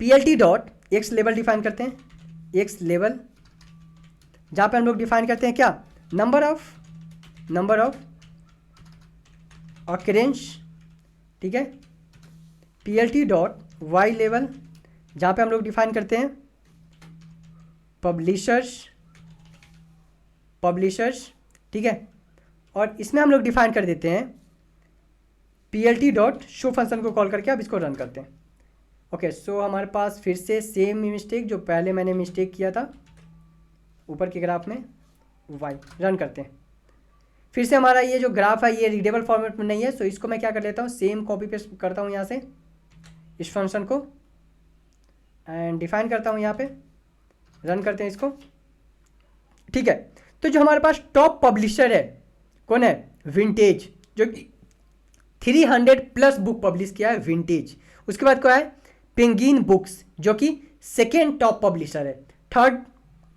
S1: PLT dot x level define करते हैं, एक्स लेवल, जहाँ पे हम लोग डिफाइन करते हैं क्या, नंबर ऑफ ऑकरेंस। ठीक है, PLT डॉट वाई लेवल, जहाँ पे हम लोग डिफाइन करते हैं पब्लिशर्स। ठीक है, और इसमें हम लोग डिफाइन कर देते हैं PLT डॉट शो फंक्शन को कॉल करके अब इसको रन करते हैं। ओके, सो हमारे पास फिर से सेम मिस्टेक जो पहले मैंने मिस्टेक किया था ऊपर के ग्राफ में, वाई। रन करते हैं। फिर से हमारा ये जो ग्राफ है ये रीडेबल फॉर्मेट में नहीं है, सो इसको मैं क्या कर लेता हूँ, सेम कॉपी पेस्ट करता हूँ यहाँ से इस फंक्शन को एंड डिफाइन करता हूँ यहाँ पे, रन करते हैं इसको। ठीक है, तो जो हमारे पास टॉप पब्लिशर है कौन है, विंटेज, जो कि 300+ बुक पब्लिश किया है विंटेज। उसके बाद क्या है, पेंगुइन बुक्स जो कि सेकेंड टॉप पब्लिशर है। थर्ड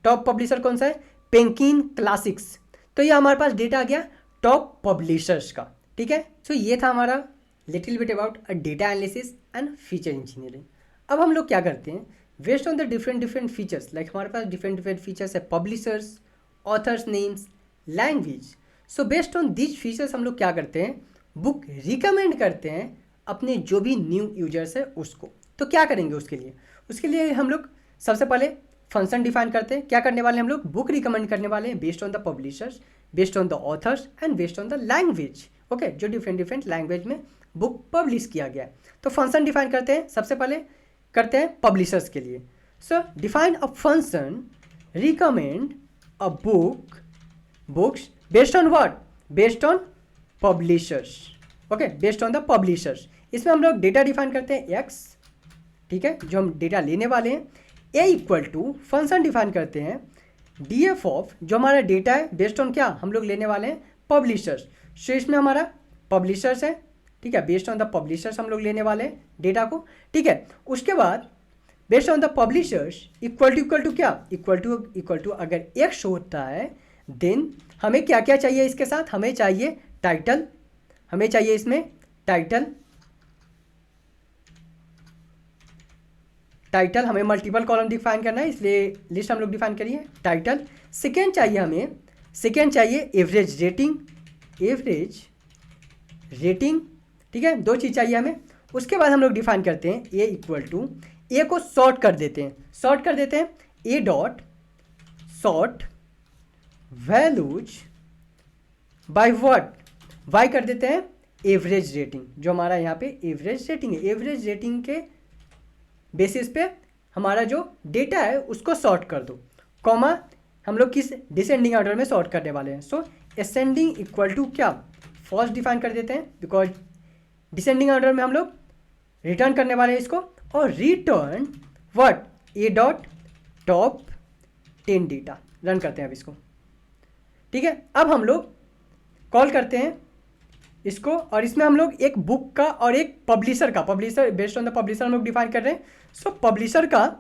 S1: टॉप पब्लिशर कौन सा है, पेंगुइन क्लासिक्स। तो ये हमारे पास डेटा आ गया टॉप पब्लिशर्स का। ठीक है, सो ये था हमारा little bit about data analysis and feature engineering. अब हम लोग क्या करते हैं, based on the different features, like हमारे पास डिफरेंट फीचर्स है, publishers, authors names, language. So based on this features हम लोग क्या करते हैं, बुक रिकमेंड करते हैं अपने जो भी न्यू यूजर्स है उसको। तो क्या करेंगे उसके लिए हम लोग सबसे पहले फंक्शन डिफाइन करते हैं। क्या करने वाले हैं हम लोग, बुक रिकमेंड करने वाले हैं based on the publishers, based on the authors and based on the language. Okay, जो डिफरेंट लैंग्वेज में बुक पब्लिश किया गया है। तो फंक्शन डिफाइन करते हैं, सबसे पहले करते हैं पब्लिशर्स के लिए। सो define a function recommend a books based on what, based on publishers. Okay, based on the publishers. इसमें हम लोग डेटा डिफाइन करते हैं x, ठीक है, जो हम डेटा लेने वाले हैं। a equal to function define करते हैं df ऑफ, जो हमारा डेटा है बेस्ड ऑन क्या हम लोग लेने वाले हैं, पब्लिशर्स। सो इसमें हमारा पब्लिशर्स है, ठीक है, बेस्ड ऑन द पब्लिशर्स हम लोग लेने वाले हैं डेटा को। ठीक है, उसके बाद based on the publishers equal to क्या, इक्वल टू अगर x होता है देन हमें क्या क्या चाहिए इसके साथ, हमें चाहिए टाइटल, हमें चाहिए इसमें टाइटल हमें मल्टीपल कॉलम डिफाइन करना है, इसलिए लिस्ट हम लोग डिफाइन करिए टाइटल। सेकेंड चाहिए एवरेज रेटिंग, ठीक है, दो चीज़ चाहिए हमें। उसके बाद हम लोग डिफाइन करते हैं ए इक्वल टू, ए को सॉर्ट कर देते हैं A dot sort values by what, Y कर देते हैं एवरेज रेटिंग, जो हमारा यहाँ पे एवरेज रेटिंग है। एवरेज रेटिंग के बेसिस पे हमारा जो डेटा है उसको सॉर्ट कर दो, कॉमा हम लोग किस डिसेंडिंग ऑर्डर में सॉर्ट करने वाले हैं। सो असेंडिंग इक्वल टू क्या, फर्स्ट डिफाइन कर देते हैं, बिकॉज डिसेंडिंग ऑर्डर में हम लोग रिटर्न करने वाले हैं इसको। और return what, A dot top 10 data, run करते हैं अब इसको। ठीक है, अब हम लोग कॉल करते हैं इसको, और इसमें हम लोग एक बुक का और एक publisher based on the publisher हम लोग डिफाइन कर रहे हैं। सो पब्लिशर का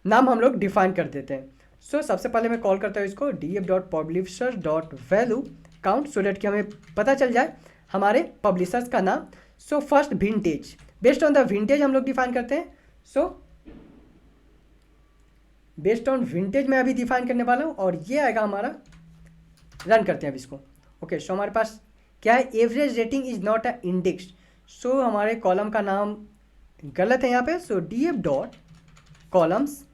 S1: नाम हम लोग डिफाइन कर देते हैं। सो सबसे पहले मैं कॉल करता हूँ इसको df.publishers.value काउंट, सो डेट कि हमें पता चल जाए हमारे पब्लिशर्स का नाम। So first vintage, based on the vintage हम लोग डिफाइन करते हैं। सो बेस्ड ऑन विंटेज मैं अभी डिफाइन करने वाला हूँ और ये आएगा हमारा, रन करते हैं अब इसको। ओके, सो हमारे पास क्या है, average rating is not a index. So हमारे कॉलम का नाम गलत है यहाँ पे। सो df डॉट कॉलम्स,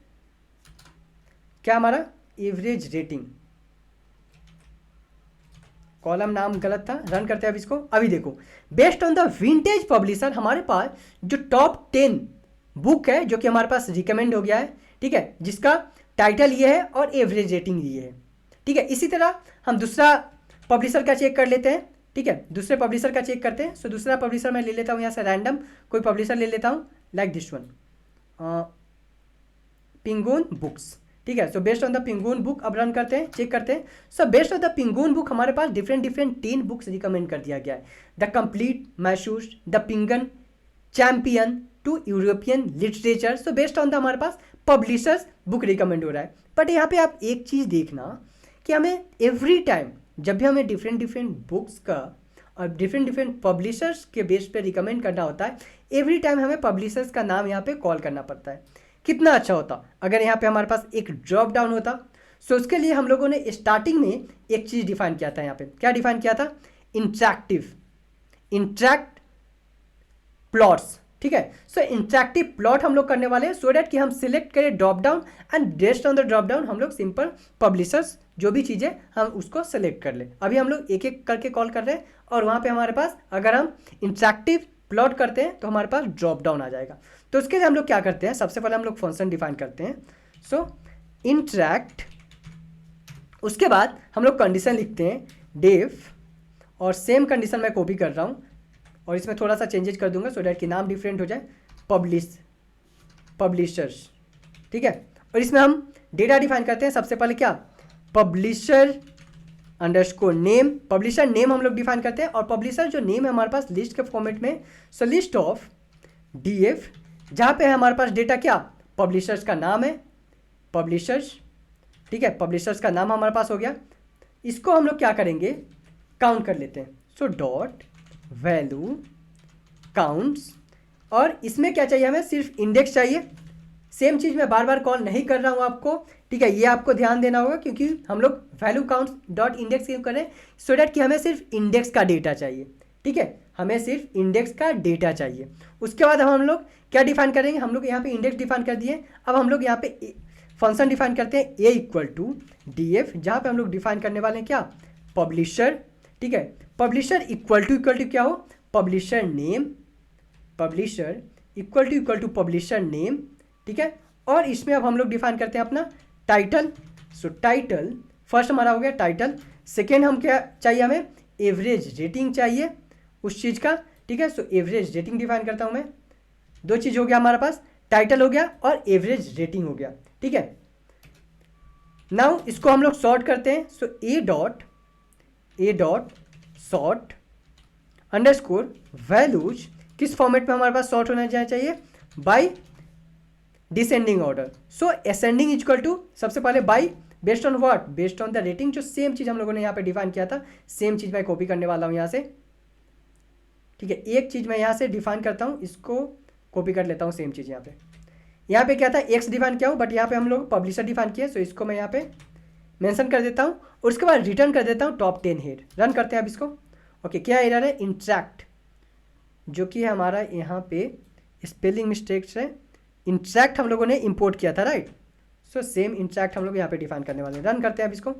S1: क्या हमारा एवरेज रेटिंग, कॉलम नाम गलत था, रन करते हैं अब इसको। अभी देखो, based on the vintage publisher हमारे पास जो टॉप 10 बुक है जो कि हमारे पास रिकमेंड हो गया है, ठीक है, जिसका टाइटल ये है और एवरेज रेटिंग ये है। ठीक है, इसी तरह हम दूसरा पब्लिशर का चेक कर लेते हैं। ठीक है, दूसरे पब्लिशर का चेक करते हैं। सो दूसरा पब्लिशर मैं ले लेता हूँ यहाँ से रैंडम कोई पब्लिशर ले लेता हूँ, like this one, penguin books. ठीक है, सो based on the penguin book अब रन करते हैं, चेक करते हैं। So based on the penguin book हमारे पास डिफरेंट 10 बुक्स रिकमेंड कर दिया गया है। The complete Maus, the Penguin champion to European literature. So based on the हमारे पास पब्लिशर्स बुक रिकमेंड हो रहा है। बट यहाँ पे आप एक चीज़ देखना कि हमें एवरी टाइम जब भी हमें डिफरेंट बुक्स का और डिफरेंट पब्लिशर्स के बेस पे रिकमेंड करना होता है, एवरी टाइम हमें पब्लिशर्स का नाम यहाँ पे कॉल करना पड़ता है। कितना अच्छा होता अगर यहाँ पे हमारे पास एक ड्रॉप डाउन होता। सो उसके लिए हम लोगों ने स्टार्टिंग में एक चीज़ डिफाइन किया था, यहाँ पे क्या डिफाइन किया था, इंटरैक्ट प्लॉट्स। ठीक है, सो इंटरैक्टिव प्लॉट हम लोग करने वाले हैं, सो डैट कि हम सिलेक्ट करें drop down and based on the drop down हम लोग सिंपल पब्लिशर्स जो भी चीज़ें हम उसको सेलेक्ट कर ले। अभी हम लोग एक एक करके कॉल कर रहे हैं और वहाँ पे हमारे पास अगर हम इंटरैक्टिव प्लॉट करते हैं तो हमारे पास ड्रॉप डाउन आ जाएगा। तो उसके लिए हम लोग क्या करते हैं, सबसे पहले हम लोग फंक्शन डिफाइन करते हैं। सो इंटरैक्ट, उसके बाद हम लोग कंडीशन लिखते हैं डेफ और सेम कंडीशन मैं कॉपी कर रहा हूँ और इसमें थोड़ा सा चेंजेस कर दूंगा सो डैट कि नाम डिफरेंट हो जाए, पब्लिशर्स, ठीक है। और इसमें हम डेटा डिफाइन करते हैं। सबसे पहले क्या, publisher underscore name, publisher name हम लोग डिफाइन करते हैं। और पब्लिशर जो नेम है हमारे पास लिस्ट के फॉर्मेट में, सो लिस्ट ऑफ डीएफ, जहाँ पे है हमारे पास डेटा क्या, पब्लिशर्स का नाम है, पब्लिशर्स, ठीक है, पब्लिशर्स का नाम हमारे पास हो गया। इसको हम लोग क्या करेंगे, काउंट कर लेते हैं। सो डॉट वैल्यू काउंट्स, और इसमें क्या चाहिए हमें, सिर्फ इंडेक्स चाहिए। सेम चीज़ मैं बार बार कॉल नहीं कर रहा हूँ आपको, ठीक है, ये आपको ध्यान देना होगा क्योंकि हम लोग वैल्यू काउंट्स डॉट इंडेक्स क्यों करें, सो डैट कि हमें सिर्फ इंडेक्स का डेटा चाहिए, ठीक है, हमें सिर्फ इंडेक्स का डेटा चाहिए। उसके बाद हम लोग क्या डिफाइन करेंगे, हम लोग यहाँ पे इंडेक्स डिफाइन कर दिए। अब हम लोग यहाँ पे फंक्शन डिफाइन करते हैं ए इक्वल टू डी एफ, जहाँ पे हम लोग डिफाइन करने वाले हैं क्या, पब्लिशर, ठीक है, पब्लिशर इक्वल टू क्या हो, publisher name, publisher equal to publisher name, ठीक है। और इसमें अब हम लोग डिफाइन करते हैं अपना टाइटल। सो टाइटल फर्स्ट हमारा हो गया टाइटल। सेकेंड हम क्या चाहिए, हमें एवरेज रेटिंग चाहिए उस चीज़ का, ठीक है। सो एवरेज रेटिंग डिफाइन करता हूँ मैं। दो चीज़ हो गया हमारे पास, टाइटल हो गया और एवरेज रेटिंग हो गया, ठीक है। नाउ इसको हम लोग सॉर्ट करते हैं। So a dot sort underscore values, किस फॉर्मेट में हमारे पास सॉर्ट होना चाहिए, by descending order. So ascending equal to सबसे पहले by based on what, based on the rating, जो सेम चीज़ हम लोगों ने यहाँ पे डिफाइन किया था, सेम चीज़ मैं कॉपी करने वाला हूँ यहाँ से, ठीक है। एक चीज़ मैं यहाँ से डिफाइन करता हूँ, इसको कॉपी कर लेता हूँ, सेम चीज़ यहाँ पे क्या था, एक्स डिफाइन किया हूँ, बट यहाँ पे हम लोग पब्लिशर डिफाइन किया, सो इसको मैं यहाँ पे मेंशन कर देता हूँ और उसके बाद रिटर्न कर देता हूँ टॉप 10 हेड। रन करते हैं अब इसको। ओके, क्या एरर है, इंट्रैक्ट, जो कि हमारा यहाँ पे स्पेलिंग मिस्टेक्स है। इंट्रैक्ट हम लोगों ने इंपोर्ट किया था, राइट। सो सेम इंट्रैक्ट हम लोग यहाँ पे डिफाइन करने वाले हैं। रन करते हैं अब इसको,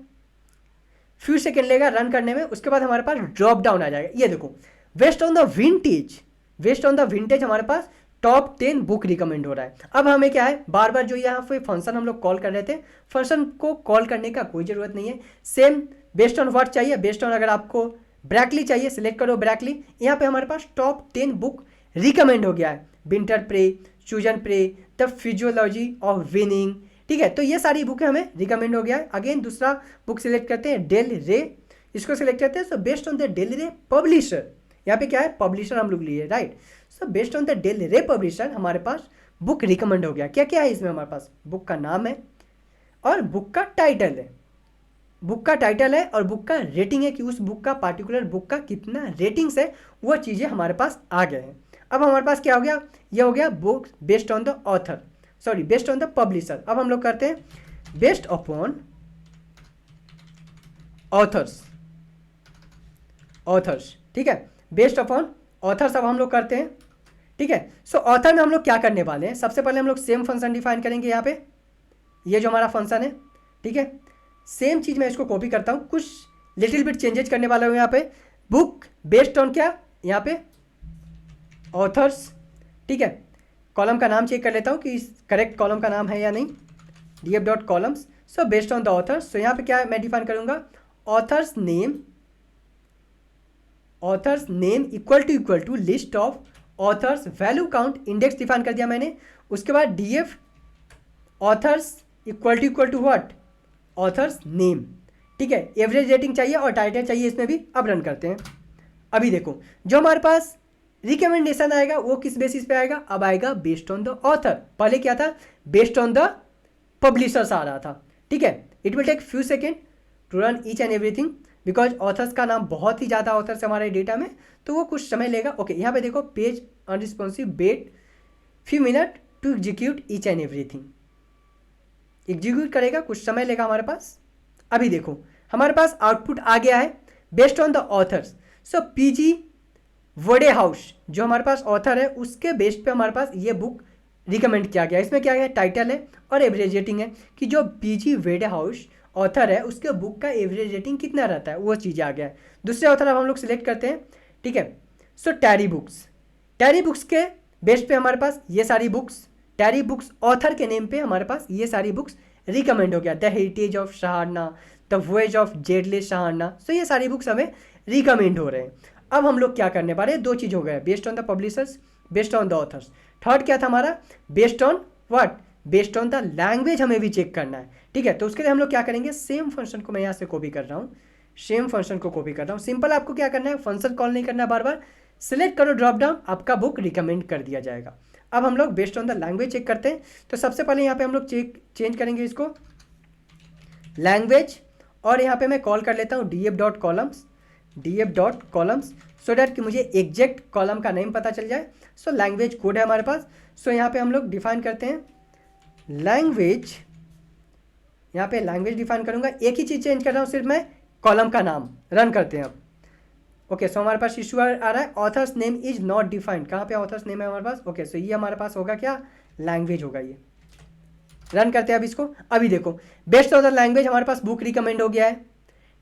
S1: फ्यू सेकेंड लेगा रन करने में। उसके बाद हमारे पास ड्रॉप डाउन आ जाएगा, ये देखो, बेस्ड ऑन द विंटेज हमारे पास टॉप 10 बुक रिकमेंड हो रहा है। अब हमें क्या है, बार बार जो यहाँ पे फंक्शन हम लोग कॉल कर रहे थे, फंक्शन को कॉल करने का कोई ज़रूरत नहीं है। सेम बेस्ड ऑन व्हाट चाहिए, बेस्ड ऑन अगर आपको ब्रैकली चाहिए सिलेक्ट करो ब्रैकली। यहाँ पे हमारे पास टॉप 10 बुक रिकमेंड हो गया है, Winter Prey, Chosen Prey, the Physiology of Winning, ठीक है। तो ये सारी बुकें हमें रिकमेंड हो गया है। अगेन दूसरा बुक सिलेक्ट करते हैं, डेल रे, इसको सिलेक्ट करते हैं। So based on the Del Rey publisher, यहाँ पे क्या है, पब्लिशर हम लोग लिए, right. So based on the Del Rey publisher हमारे पास बुक रिकमेंड हो गया। क्या क्या है इसमें, हमारे पास बुक का नाम है और बुक का टाइटल है, बुक का टाइटल है और बुक का रेटिंग है कि उस बुक का पार्टिकुलर बुक का कितना रेटिंग्स है, वो चीज़ें हमारे पास आ गए हैं। अब हमारे पास क्या हो गया, ये हो गया book based on the author, sorry based on the publisher. अब हम लोग करते हैं बेस्ड अपॉन ऑथर्स, ठीक है, बेस्ड अपॉन ऑथर्स अब हम लोग करते हैं, ठीक है। सो ऑथर में हम लोग क्या करने वाले हैं, सबसे पहले हम लोग सेम फंक्शन डिफाइन करेंगे यहाँ पे, ये जो हमारा फंक्शन है, ठीक है। सेम चीज़ मैं इसको कॉपी करता हूँ, कुछ लिटिल बिट चेंजेस करने वाला हूँ यहाँ पे। बुक बेस्ड ऑन क्या, यहाँ पे ऑथर्स, ठीक है। कॉलम का नाम चेक कर लेता हूँ कि करेक्ट कॉलम का नाम है या नहीं, df dot columns. So based on the authors, so यहाँ पे क्या मैं डिफाइन करूँगा, authors name equal to list of authors value count, index define कर दिया मैंने। उसके बाद df authors equal to what, authors name, ठीक है। एवरेज रेटिंग चाहिए और टाइटल चाहिए इसमें भी। अब रन करते हैं। अभी देखो जो हमारे पास रिकमेंडेशन आएगा वो किस बेसिस पे आएगा, अब आएगा बेस्ड ऑन द ऑथर। पहले क्या था, बेस्ड ऑन द पब्लिशर्स आ रहा था, ठीक है। It will take few second to run each and everything, because authors का नाम बहुत ही ज़्यादा ऑथर्स हमारे डेटा में, तो वो कुछ समय लेगा। ओके, यहाँ पे देखो page unresponsive, wait few minute to execute each and everything, execute करेगा, कुछ समय लेगा हमारे पास। अभी देखो हमारे पास आउटपुट आ गया है based on the authors. So PG Wodehouse जो हमारे पास ऑथर है उसके बेस्ड पे हमारे पास ये बुक रिकमेंड किया गया। इसमें क्या है, टाइटल है और एवरेज रेटिंग है कि जो पीजी वेडे हाउस ऑथर है उसके बुक का एवरेज रेटिंग कितना रहता है, वो चीज़ आ गया है। दूसरे ऑथर अब हम लोग सिलेक्ट करते हैं, ठीक है। सो टैरी बुक्स के बेस्ड पे हमारे पास ये सारी बुक्स, टैरी बुक्स ऑथर के नेम पे हमारे पास ये सारी बुक्स रिकमेंड हो गया। द हेरिटेज ऑफ सहारना, द वॉयज ऑफ जेडले सहारना, सो ये सारी बुक्स हमें रिकमेंड हो रहे हैं। अब हम लोग क्या करने वाले हैं, 2 चीज़ हो गया, based on the publishers, based on the authors. Third क्या था हमारा, based on what, based on the language हमें भी चेक करना है। ठीक है, तो उसके लिए हम लोग क्या करेंगे, सेम फंक्शन को मैं यहाँ से कॉपी कर रहा हूँ, सेम फंक्शन को कॉपी कर रहा हूँ। सिंपल आपको क्या करना है, फंक्शन कॉल नहीं करना है बार बार, सिलेक्ट करो ड्रॉप डाउन, आपका बुक रिकमेंड कर दिया जाएगा। अब हम लोग based on the language check करते हैं। तो सबसे पहले यहाँ पे हम लोग चेंज करेंगे इसको लैंग्वेज, और यहाँ पे मैं कॉल कर लेता हूँ df.columns सो डैट कि मुझे एग्जैक्ट कॉलम का नेम पता चल जाए। सो लैंग्वेज कोड है हमारे पास। सो यहाँ पे हम लोग डिफाइन करते हैं लैंग्वेज, यहाँ पे लैंग्वेज डिफाइन करूँगा, एक ही चीज़ चेंज कर रहा हूँ सिर्फ मैं, कॉलम का नाम। रन करते हैं अब। ओके, सो हमारे पास इशू आ रहा है, author's name is not defined. कहाँ पे ऑथर्स नेम है हमारे पास, ओके, सो ये हमारे पास होगा क्या, लैंग्वेज होगा ये। रन करते हैं अब इसको। अभी देखो बेस्ड ऑन द लैंग्वेज हमारे पास बुक रिकमेंड हो गया है।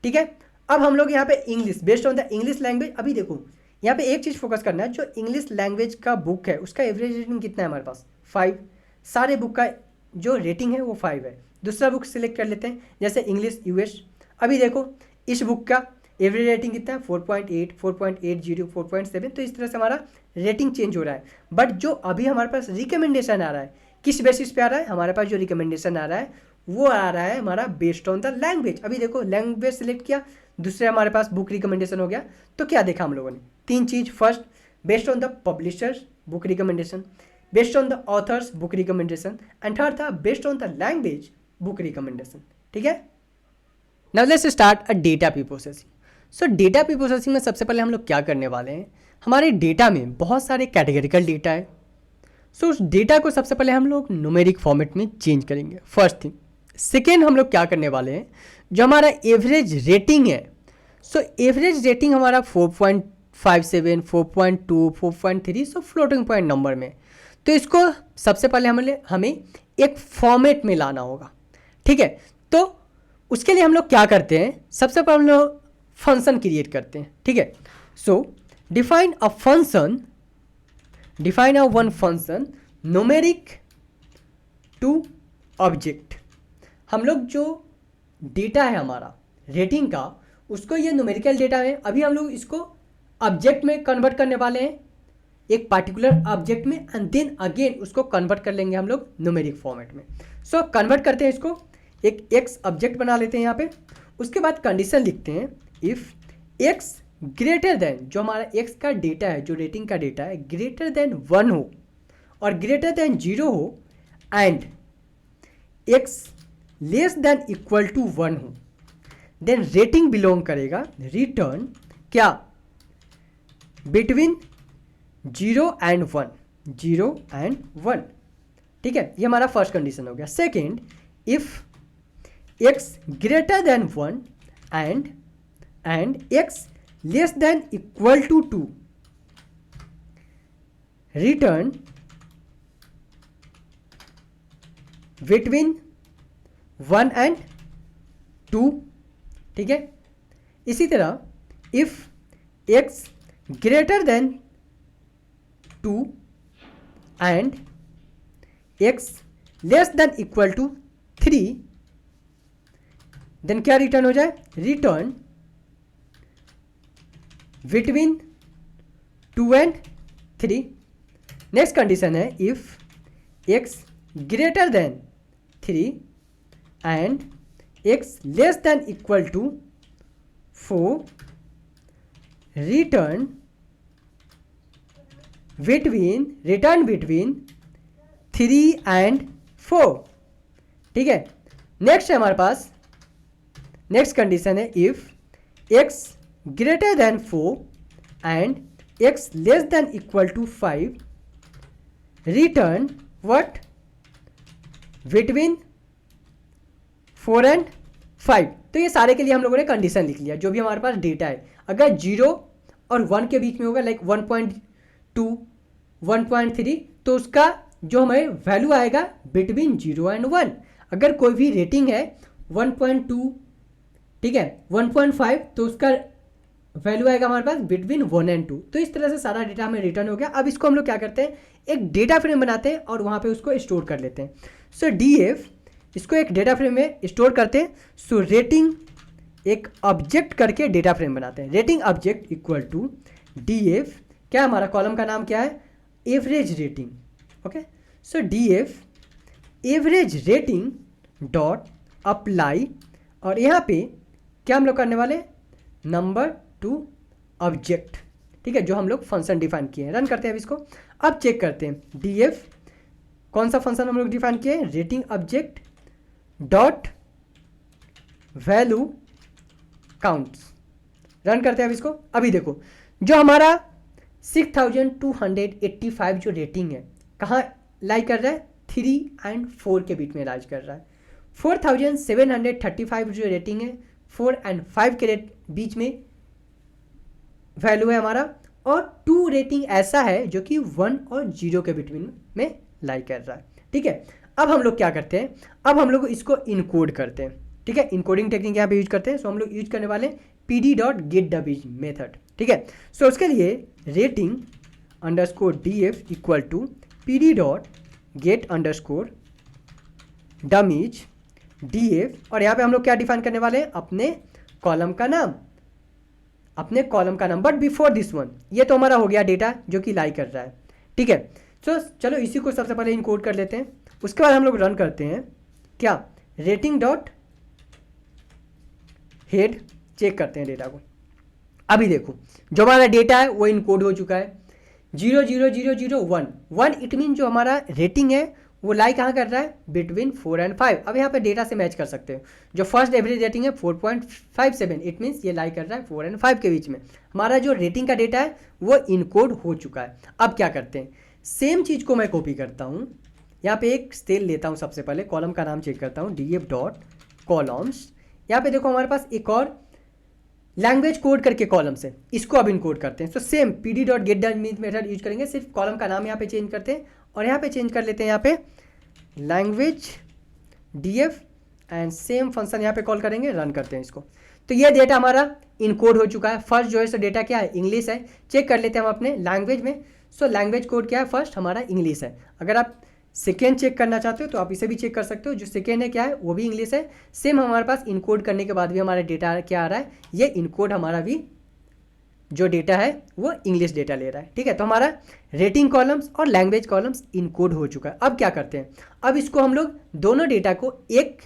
S1: ठीक है, अब हम लोग यहाँ पे English, based on the English language. अभी देखो यहाँ पे एक चीज़ फोकस करना है, जो इंग्लिश लैंग्वेज का बुक है उसका एवरेज रेटिंग कितना है हमारे पास, 5। सारे बुक का जो रेटिंग है वो 5 है। दूसरा बुक सिलेक्ट कर लेते हैं, जैसे इंग्लिश यूएस। अभी देखो इस बुक का एवरेज रेटिंग कितना है, 4.8, 4.80, 4.7। तो इस तरह से हमारा रेटिंग चेंज हो रहा है। बट जो अभी हमारे पास रिकमेंडेशन आ रहा है, किस बेसिस पे आ रहा है, हमारे पास जो रिकमेंडेशन आ रहा है वो आ रहा है हमारा बेस्ड ऑन द लैंग्वेज। अभी देखो लैंग्वेज सिलेक्ट किया, दूसरे हमारे पास बुक रिकमेंडेशन हो गया। तो क्या देखा हम लोगों ने, 3 चीज़। First, based on the publishers book recommendation, based on the authors book recommendation, and third था based on the language book recommendation. ठीक है, now let's start a data preprocessing. So data preprocessing में सबसे पहले हम लोग क्या करने वाले हैं, हमारे डेटा में बहुत सारे कैटेगरिकल डेटा है। सो उस डेटा को सबसे पहले हम लोग न्यूमेरिक फॉर्मेट में चेंज करेंगे, फर्स्ट थिंग। सेकेंड, हम लोग क्या करने वाले हैं, जो हमारा एवरेज रेटिंग है, सो एवरेज रेटिंग हमारा 4.57, 4.2, 4.3, सो फ्लोटिंग पॉइंट नंबर में। तो इसको सबसे पहले हमें एक फॉर्मेट में लाना होगा। ठीक है, तो उसके लिए हम लोग क्या करते हैं, सबसे पहले हम लोग फंक्शन क्रिएट करते हैं। ठीक है, so define a function, define a one function numeric to object. हम लोग जो डेटा है हमारा रेटिंग का, उसको ये न्यूमेरिकल डेटा है, अभी हम लोग इसको ऑब्जेक्ट में कन्वर्ट करने वाले हैं, एक पार्टिकुलर ऑब्जेक्ट में, एंड देन अगेन उसको कन्वर्ट कर लेंगे हम लोग न्यूमेरिक फॉर्मेट में। सो कन्वर्ट करते हैं इसको, एक एक्स ऑब्जेक्ट बना लेते हैं यहाँ पे। उसके बाद कंडीशन लिखते हैं, इफ़ एक्स ग्रेटर देन, जो हमारा एक्स का डेटा है, जो रेटिंग का डेटा है, ग्रेटर देन 1 हो और ग्रेटर देन 0 हो, and x less than equal to 1 हो, देन रेटिंग बिलोंग करेगा रिटर्न क्या, बिटवीन 0 एंड 1, 0 एंड 1। ठीक है, ये हमारा फर्स्ट कंडीशन हो गया। Second, if x greater than 1 and x less than equal to 2, return between 1 and 2। ठीक है, इसी तरह if x greater than 2 and x less than equal to 3, then क्या रिटर्न हो जाए, return between 2 and 3। Next condition है, if x greater than 3 and x less than equal to 4, return between 3 and 4। ठीक है, नेक्स्ट है हमारे पास, next condition है, if x greater than 4 and x less than equal to 5, return what, between 4 and 5। तो ये सारे के लिए हम लोगों ने कंडीशन लिख लिया, जो भी हमारे पास डेटा है। अगर 0 और 1 के बीच में होगा, लाइक 1.2, 1.3, तो उसका जो हमें वैल्यू आएगा बिटवीन 0 एंड 1। अगर कोई भी रेटिंग है 1.2, ठीक है, 1.5, तो उसका वैल्यू आएगा हमारे पास बिटवीन 1 एंड 2। तो इस तरह से सारा डेटा हमें रिटर्न हो गया। अब इसको हम लोग क्या करते हैं, एक डेटा फ्रेम बनाते हैं और वहाँ पे उसको स्टोर कर लेते हैं। सो डीएफ इसको एक डेटा फ्रेम में स्टोर करते हैं। सो रेटिंग एक ऑब्जेक्ट करके डेटा फ्रेम बनाते हैं। Rating object equal to DF, क्या हमारा कॉलम का नाम क्या है, average rating. Okay, so DF average rating dot apply, और यहाँ पे क्या हम लोग करने वाले, नंबर टू ऑब्जेक्ट, ठीक है, जो हम लोग फंक्शन डिफाइन किए हैं। रन करते हैं अब इसको। अब चेक करते हैं DF कौन सा फंक्शन हम लोग डिफाइन किए हैं, rating object dot value counts. Run करते हैं अब इसको। अभी देखो जो हमारा 6285 जो रेटिंग है कहाँ लाई कर रहा है, 3 और 4 के बीच में राइज कर रहा है। 4735 जो रेटिंग है 4 और 5 के बीच में वैल्यू है हमारा, और 2 रेटिंग ऐसा है जो कि 1 और 0 के बिटवीन में लाई कर रहा है। ठीक है, अब हम लोग क्या करते हैं, अब हम लोग इसको इनकोड करते हैं। ठीक है, इनकोडिंग टेक्निक यहाँ पे यूज करते हैं। सो हम लोग यूज करने वाले pd.getDB मेथड। ठीक है, सो उसके लिए rating underscore DF equal to pd.get_dummies DF, और यहाँ पे हम लोग क्या डिफाइन करने वाले हैं, अपने कॉलम का नाम, अपने कॉलम का नाम, बट बिफोर दिस वन, ये तो हमारा हो गया डेटा जो कि लाई कर रहा है। ठीक है, सो चलो इसी को सबसे पहले इनकोड कर लेते हैं। उसके बाद हम लोग रन करते हैं क्या, रेटिंग डॉट हेड, चेक करते हैं डेटा को। अभी देखो जो हमारा डेटा है वो इनकोड हो चुका है, 00001 इट मीन जो हमारा रेटिंग है वो लाई कहाँ कर रहा है, बिटवीन 4 और 5। अब यहाँ पे डेटा से मैच कर सकते हो, जो फर्स्ट एवरेज रेटिंग है 4.57, इट मीन्स ये लाई कर रहा है 4 और 5 के बीच में। हमारा जो रेटिंग का डेटा है वो इनकोड हो चुका है। अब क्या करते हैं, सेम चीज़ को मैं कॉपी करता हूँ, यहाँ पे एक सेल लेता हूँ, सबसे पहले कॉलम का नाम चेक करता हूँ, df.columns। यहाँ पे देखो हमारे पास एक और लैंग्वेज कोड करके कॉलम्स है, इसको अब इनकोड करते हैं। So same pd.getDummies method use करेंगे, सिर्फ कॉलम का नाम यहाँ पे चेंज करते हैं, और यहाँ पे चेंज कर लेते हैं यहाँ पे language DF, and same function यहाँ पे कॉल करेंगे। रन करते हैं इसको, तो ये डेटा हमारा इनकोड हो चुका है। फर्स्ट जो है सो डेटा क्या है, इंग्लिश है। चेक कर लेते हैं हम अपने लैंग्वेज में। सो लैंग्वेज कोड क्या है, फर्स्ट हमारा इंग्लिश है। अगर आप सेकेंड चेक करना चाहते हो तो आप इसे भी चेक कर सकते हो, जो सेकेंड है क्या है वो भी इंग्लिश है। सेम हमारे पास इनकोड करने के बाद भी हमारा डेटा क्या आ रहा है, ये इनकोड हमारा भी जो डेटा है वो इंग्लिश डेटा ले रहा है। ठीक है, तो हमारा रेटिंग कॉलम्स और लैंग्वेज कॉलम्स इनकोड हो चुका है। अब क्या करते हैं, अब इसको हम लोग दोनों डेटा को एक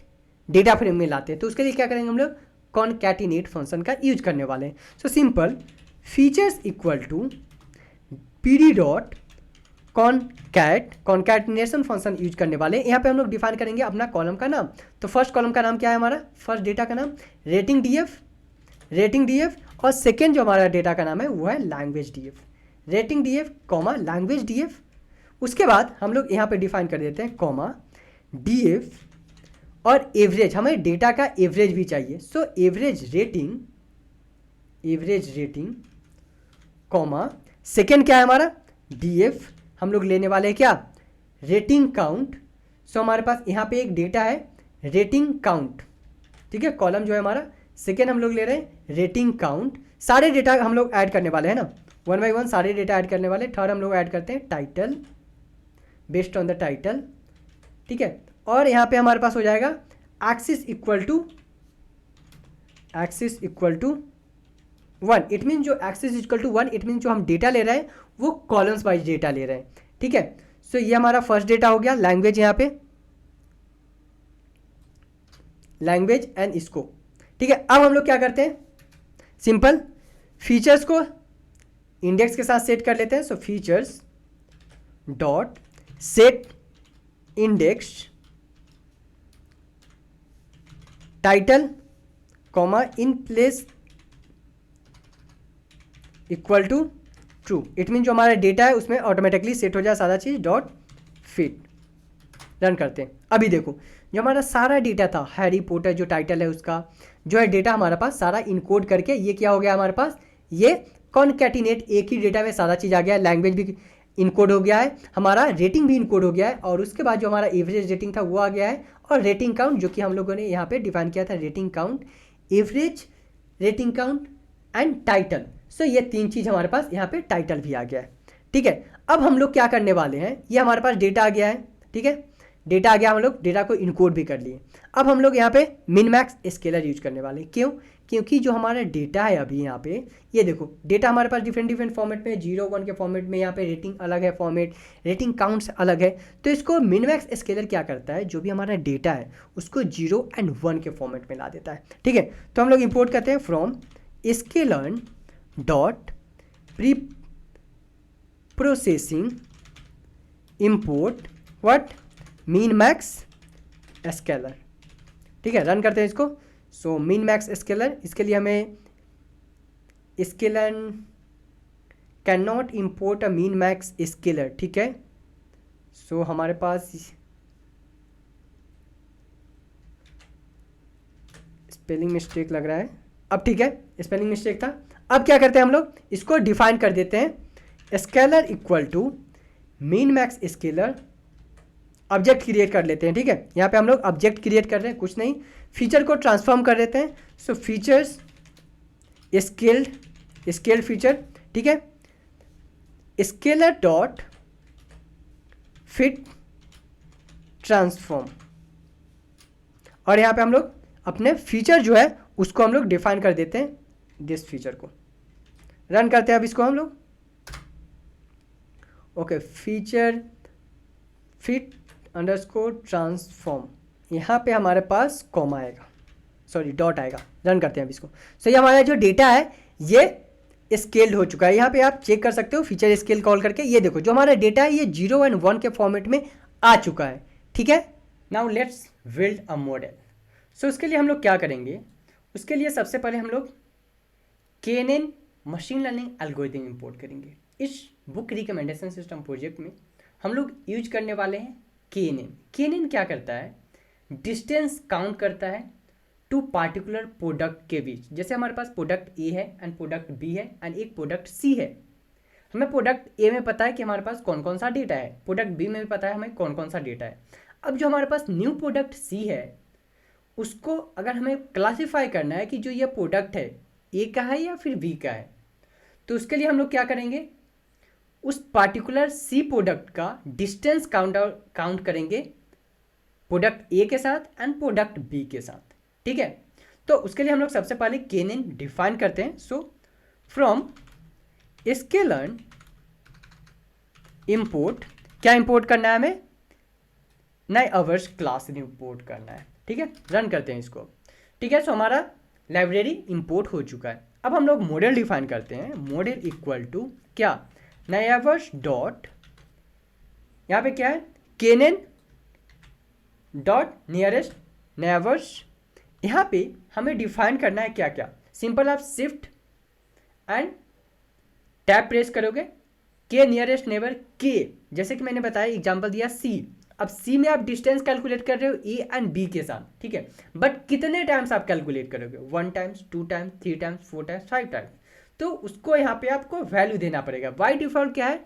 S1: डेटा फ्रेम में लाते हैं। तो उसके लिए क्या करेंगे, हम लोग कॉनकैटिनेट फंक्शन का यूज करने वाले हैं। So simple features equal to concatenation function use करने वाले हैं। यहाँ पे हम लोग डिफाइन करेंगे अपना कॉलम का नाम। तो फर्स्ट कॉलम का नाम क्या है हमारा, फर्स्ट डेटा का नाम रेटिंग DF, और सेकेंड जो हमारा डेटा का नाम है वो है language DF, rating DF comma language DF। उसके बाद हम लोग यहाँ पे डिफाइन कर देते हैं कॉमा DF, और एवरेज, हमें डेटा का एवरेज भी चाहिए। So average rating comma second क्या है हमारा DF, हम लोग लेने वाले हैं क्या, रेटिंग काउंट। सो हमारे पास यहाँ पे एक डेटा है रेटिंग काउंट। ठीक है, कॉलम जो है हमारा, सेकेंड हम लोग ले रहे हैं रेटिंग काउंट। सारे डेटा हम लोग ऐड करने वाले हैं ना, 1 by 1 सारे डेटा ऐड करने वाले। थर्ड हम लोग ऐड करते हैं title, based on the title. ठीक है, और यहाँ पे हमारे पास हो जाएगा axis equal to 1, it mean जो axis equal to 1 it mean जो हम डेटा ले रहे हैं वो कॉलम्स वाइज डेटा ले रहे हैं। ठीक है, सो ये हमारा फर्स्ट डेटा हो गया लैंग्वेज, यहाँ पे लैंग्वेज एंड इसको। ठीक है, अब हम लोग क्या करते हैं, सिंपल फीचर्स को इंडेक्स के साथ सेट कर लेते हैं। So features dot set index title comma in place equal to true, it mean जो हमारा डेटा है उसमें ऑटोमेटिकली सेट हो जाए सारा चीज़, डॉट फिट। रन करते हैं। अभी देखो जो हमारा सारा डेटा था, हैरी पॉटर जो टाइटल है उसका जो है डेटा हमारे पास सारा इनकोड करके ये क्या हो गया हमारे पास, ये कॉनकैटिनेट एक ही डेटा में सारा चीज़ आ गया है। लैंग्वेज भी इनकोड हो गया है, हमारा रेटिंग भी इनकोड हो गया है, और उसके बाद जो हमारा एवरेज रेटिंग था वो आ गया है, और रेटिंग काउंट जो कि हम लोगों ने यहाँ पे डिफाइन किया था, rating count, average rating count and title. So ये 3 चीज़ हमारे पास, यहाँ पे टाइटल भी आ गया है। ठीक है, अब हम लोग क्या करने वाले हैं, ये हमारे पास डेटा आ गया है। ठीक है, डेटा आ गया, हम लोग डेटा को इनकोड भी कर लिए। अब हम लोग यहाँ पे मिन मैक्स स्केलर यूज करने वाले हैं। क्यों? क्योंकि जो हमारा डेटा है अभी यहाँ पे, ये देखो डेटा हमारे पास डिफरेंट फॉर्मेट में, 0 1 के फॉर्मेट में, यहाँ पे रेटिंग अलग है, फॉर्मेट रेटिंग काउंट्स अलग है। तो इसको मिन मैक्स स्केलर क्या करता है, जो भी हमारा डेटा है उसको 0 और 1 के फॉर्मेट में ला देता है। ठीक है, तो हम लोग इंपोर्ट करते हैं from sklearn dot pre processing import what mean max scalar. ठीक है, रन करते हैं इसको। सो मीन मैक्स स्केलर, इसके लिए हमें scalar can not import a mean max scalar. ठीक है, सो हमारे पास स्पेलिंग मिस्टेक लग रहा है। अब ठीक है, स्पेलिंग मिस्टेक था। अब क्या करते हैं हम लोग, इसको डिफाइन कर देते हैं scaler equal to min max scaler, object create कर लेते हैं। ठीक है, यहाँ पे हम लोग ऑब्जेक्ट क्रिएट कर रहे हैं, कुछ नहीं, फीचर को ट्रांसफॉर्म कर देते हैं। So features scaled feature. ठीक है, स्केलर डॉट फिट ट्रांसफॉर्म, और यहाँ पे हम लोग अपने फीचर जो है उसको हम लोग डिफाइन कर देते हैं, दिस फीचर को। रन करते हैं अब इसको हम लोग। Okay, feature fit underscore transform, यहाँ पे हमारे पास कॉमा आएगा, सॉरी डॉट आएगा। रन करते हैं अब इसको। सो ये हमारा जो डेटा है ये स्केल्ड हो चुका है। यहाँ पे आप चेक कर सकते हो फीचर स्केल कॉल करके। ये देखो जो हमारा डेटा है ये 0 और 1 के फॉर्मेट में आ चुका है। ठीक है, now let's build a model. So उसके लिए हम लोग क्या करेंगे, उसके लिए सबसे पहले हम लोग KNN machine learning algorithm import करेंगे। इस बुक रिकमेंडेशन सिस्टम प्रोजेक्ट में हम लोग यूज करने वाले हैं KNN। KNN क्या करता है, डिस्टेंस काउंट करता है टू पार्टिकुलर प्रोडक्ट के बीच। जैसे हमारे पास प्रोडक्ट ए है एंड प्रोडक्ट बी है एंड एक प्रोडक्ट सी है। हमें प्रोडक्ट ए में पता है कि हमारे पास कौन कौन सा डेटा है, प्रोडक्ट बी में भी पता है हमें कौन कौन सा डेटा है। अब जो हमारे पास न्यू प्रोडक्ट सी है उसको अगर हमें क्लासीफाई करना है कि जो ये प्रोडक्ट है ए का है या फिर बी का है, तो उसके लिए हम लोग क्या करेंगे, उस पार्टिकुलर सी प्रोडक्ट का डिस्टेंस काउंट करेंगे प्रोडक्ट ए के साथ एंड प्रोडक्ट बी के साथ। ठीक है, तो उसके लिए हम लोग सबसे पहले KNN डिफाइन करते हैं। सो फ्रॉम स्केलर्न इंपोर्ट, क्या इंपोर्ट करना है हमें, नए अवर्स क्लास इंपोर्ट करना है। ठीक है, रन करते हैं इसको। ठीक है, सो हमारा लाइब्रेरी इंपोर्ट हो चुका है। अब हम लोग मॉडल डिफाइन करते हैं। मॉडल इक्वल टू क्या, नए अवर्स डॉट, यहाँ पे क्या है KNN डॉट नियरेस्ट नेबर्स। यहाँ पे हमें डिफाइन करना है क्या क्या, सिंपल आप शिफ्ट एंड टैब प्रेस करोगे, के नियरेस्ट नेबर के, जैसे कि मैंने बताया एग्जांपल दिया सी। अब सी में आप डिस्टेंस कैलकुलेट कर रहे हो ए एंड बी के साथ। ठीक है, बट कितने टाइम्स आप कैलकुलेट करोगे, 1 times 2 times 3 times 4 times 5 times, तो उसको यहाँ पे आपको वैल्यू देना पड़ेगा। बाय डिफॉल्ट क्या है,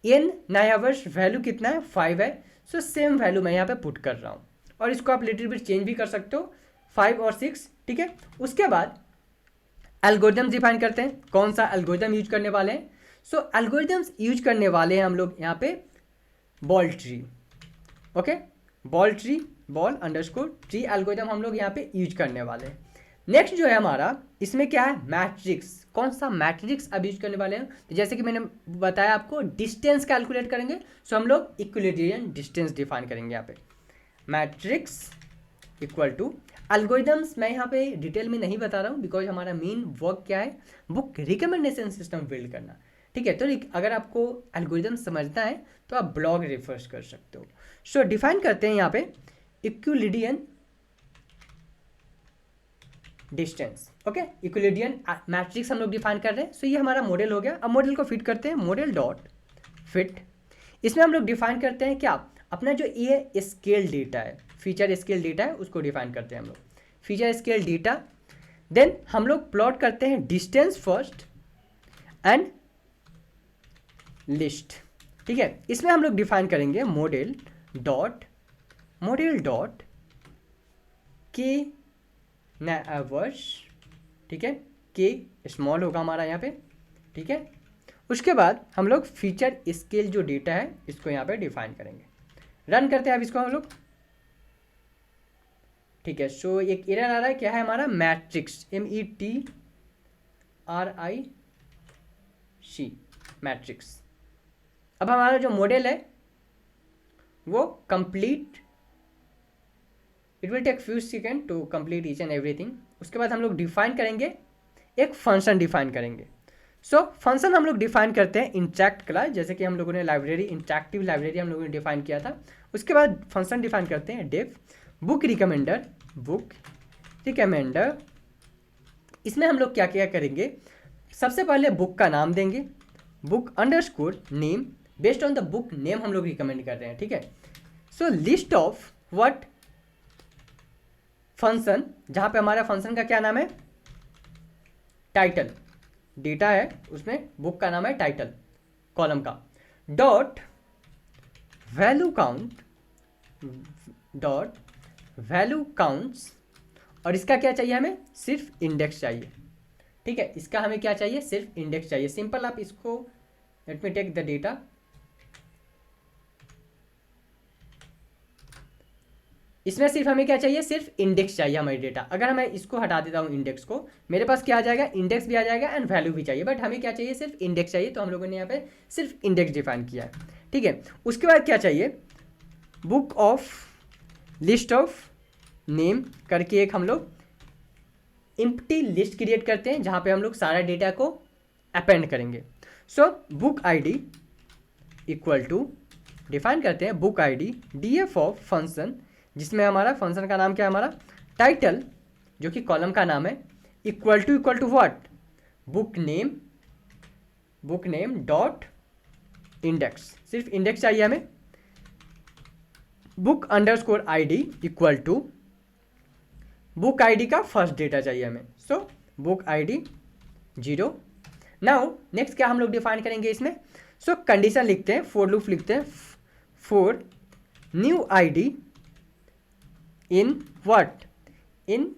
S1: एन नया वर्ष वैल्यू कितना है 5 है। सो सेम वैल्यू मैं यहाँ पे पुट कर रहा हूँ, और इसको आप लिटिल बिट चेंज भी कर सकते हो 5 और 6। ठीक है, उसके बाद एल्गोरिथम डिफाइन करते हैं, कौन सा एल्गोरिथम यूज करने वाले हैं। सो एल्गोरिथम्स यूज करने वाले हैं हम लोग यहाँ पे ball tree. Okay, ball tree, ball underscore tree algorithm हम लोग यहाँ पे यूज करने वाले हैं। नेक्स्ट जो है हमारा, इसमें क्या है मैट्रिक्स, कौन सा मैट्रिक्स अब यूज करने वाले हैं। तो जैसे कि मैंने बताया आपको डिस्टेंस कैलकुलेट करेंगे, सो हम लोग इक्विलिब्रियम डिस्टेंस डिफाइन करेंगे यहाँ पे। मैट्रिक्स इक्वल टू एल्गोरिथम्स, मैं यहाँ पे डिटेल में नहीं बता रहा हूँ बिकॉज हमारा मेन वर्क क्या है, बुक रिकमेंडेशन सिस्टम बिल्ड करना। ठीक है, तो अगर आपको एल्गोरिथम समझना है तो आप ब्लॉग रेफर कर सकते हो। सो डिफाइन करते हैं यहाँ पे equilibrium distance. Okay, equilibrium matrix हम लोग डिफाइन कर रहे हैं। सो ये हमारा मॉडल हो गया। अब मॉडल को फिट करते हैं, मॉडल डॉट फिट। इसमें हम लोग डिफाइन करते हैं क्या, अपना जो ये स्केल डेटा है, फीचर स्केल डेटा है, उसको डिफाइन करते हैं हम लोग, फीचर स्केल डेटा। देन हम लोग प्लॉट करते हैं डिस्टेंस फर्स्ट एंड लिस्ट। ठीक है, इसमें हम लोग डिफाइन करेंगे मॉडल डॉट के नैवर्स। ठीक है, के स्मॉल होगा हमारा यहाँ पे। ठीक है, उसके बाद हम लोग फीचर स्केल जो डेटा है इसको यहाँ पे डिफाइन करेंगे। रन करते हैं अब इसको हम लोग। ठीक है। सो एक एरर आ रहा है, क्या है हमारा, मैट्रिक्स, METRIC, मैट्रिक्स। अब हमारा जो मॉडल है वो complete, it will take few second to complete each and everything. उसके बाद हम लोग डिफाइन करेंगे, एक फंक्शन डिफाइन करेंगे। सो फंक्शन हम लोग डिफाइन करते हैं इंटरैक्ट क्लास, जैसे कि हम लोगों ने लाइब्रेरी, इंटरैक्टिव लाइब्रेरी हम लोगों ने डिफाइन किया था। उसके बाद फंक्शन डिफाइन करते हैं def book recommender, book recommender. इसमें हम लोग क्या क्या करेंगे, सबसे पहले बुक का नाम देंगे, book underscore name, based on the book name हम लोग रिकमेंड कर रहे हैं, ठीक है। सो लिस्ट ऑफ व्हाट फंक्शन, जहाँ पे हमारा फंक्शन का क्या नाम है, टाइटल, डेटा है उसमें बुक का नाम है टाइटल कॉलम का, dot value count, dot value counts, और इसका क्या चाहिए हमें, सिर्फ इंडेक्स चाहिए, ठीक है। इसका हमें क्या चाहिए, सिर्फ इंडेक्स चाहिए। सिंपल, आप इसको, let me take the data, इसमें सिर्फ हमें क्या चाहिए, सिर्फ इंडेक्स चाहिए हमारी डेटा। अगर मैं इसको हटा देता हूँ इंडेक्स को, मेरे पास क्या आ जाएगा, इंडेक्स भी आ जाएगा एंड वैल्यू भी चाहिए, बट हमें क्या चाहिए, सिर्फ इंडेक्स चाहिए। तो हम लोगों ने यहाँ पे सिर्फ इंडेक्स डिफाइन किया है, ठीक है। उसके बाद क्या चाहिए, book of list of name करके एक हम लोग एम्प्टी लिस्ट क्रिएट करते हैं, जहाँ पे हम लोग सारा डेटा को अपेंड करेंगे। So book ID equal to, define करते हैं book ID DF of function, जिसमें हमारा फंक्शन का नाम क्या है, हमारा टाइटल, जो कि कॉलम का नाम है, equal to what, book name dot index, सिर्फ इंडेक्स चाहिए हमें। Book underscore ID equal to book ID का फर्स्ट डेटा चाहिए हमें, so book ID 0। Now next क्या हम लोग डिफाइन करेंगे इसमें, सो कंडीशन लिखते हैं, फॉर लूप लिखते हैं, for new ID in what, in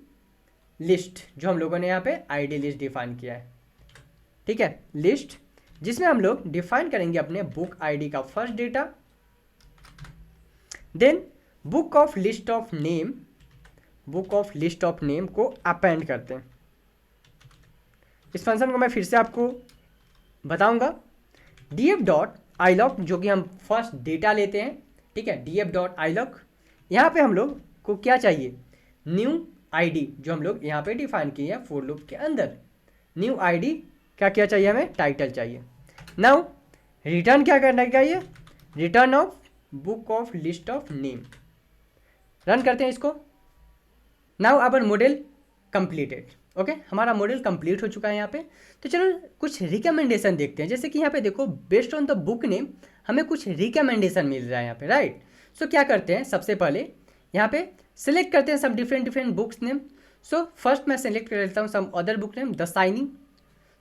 S1: list, जो हम लोगों ने यहाँ पे आईडी लिस्ट डिफाइन किया है, ठीक है, लिस्ट, जिसमें हम लोग डिफाइन करेंगे अपने बुक आईडी का first data, then book of list of name, book of list of name को अपेंड करते हैं। इस फंक्शन को मैं फिर से आपको बताऊंगा, डीएफ डॉट आईलॉक, जो कि हम फर्स्ट डेटा लेते हैं, ठीक है, डीएफ डॉट आईलॉक। यहाँ पे हम लोग को क्या चाहिए, न्यू आईडी, जो हम लोग यहाँ पे डिफाइन किए हैं फॉर लूप के अंदर, न्यू आईडी क्या क्या चाहिए हमें, टाइटल चाहिए। नाउ रिटर्न क्या करना चाहिए, return of book of list of name. Run करते हैं इसको। Now our model completed, okay, हमारा मॉडल कंप्लीट हो चुका है यहाँ पे। तो चलो कुछ रिकमेंडेशन देखते हैं, जैसे कि यहाँ पे देखो, based on the book name हमें कुछ रिकमेंडेशन मिल रहा है यहाँ पे, राइट। सो क्या करते हैं, सबसे पहले यहाँ पे सिलेक्ट करते हैं सब different books name. So first मैं सिलेक्ट कर लेता हूँ some other book name, The Shining.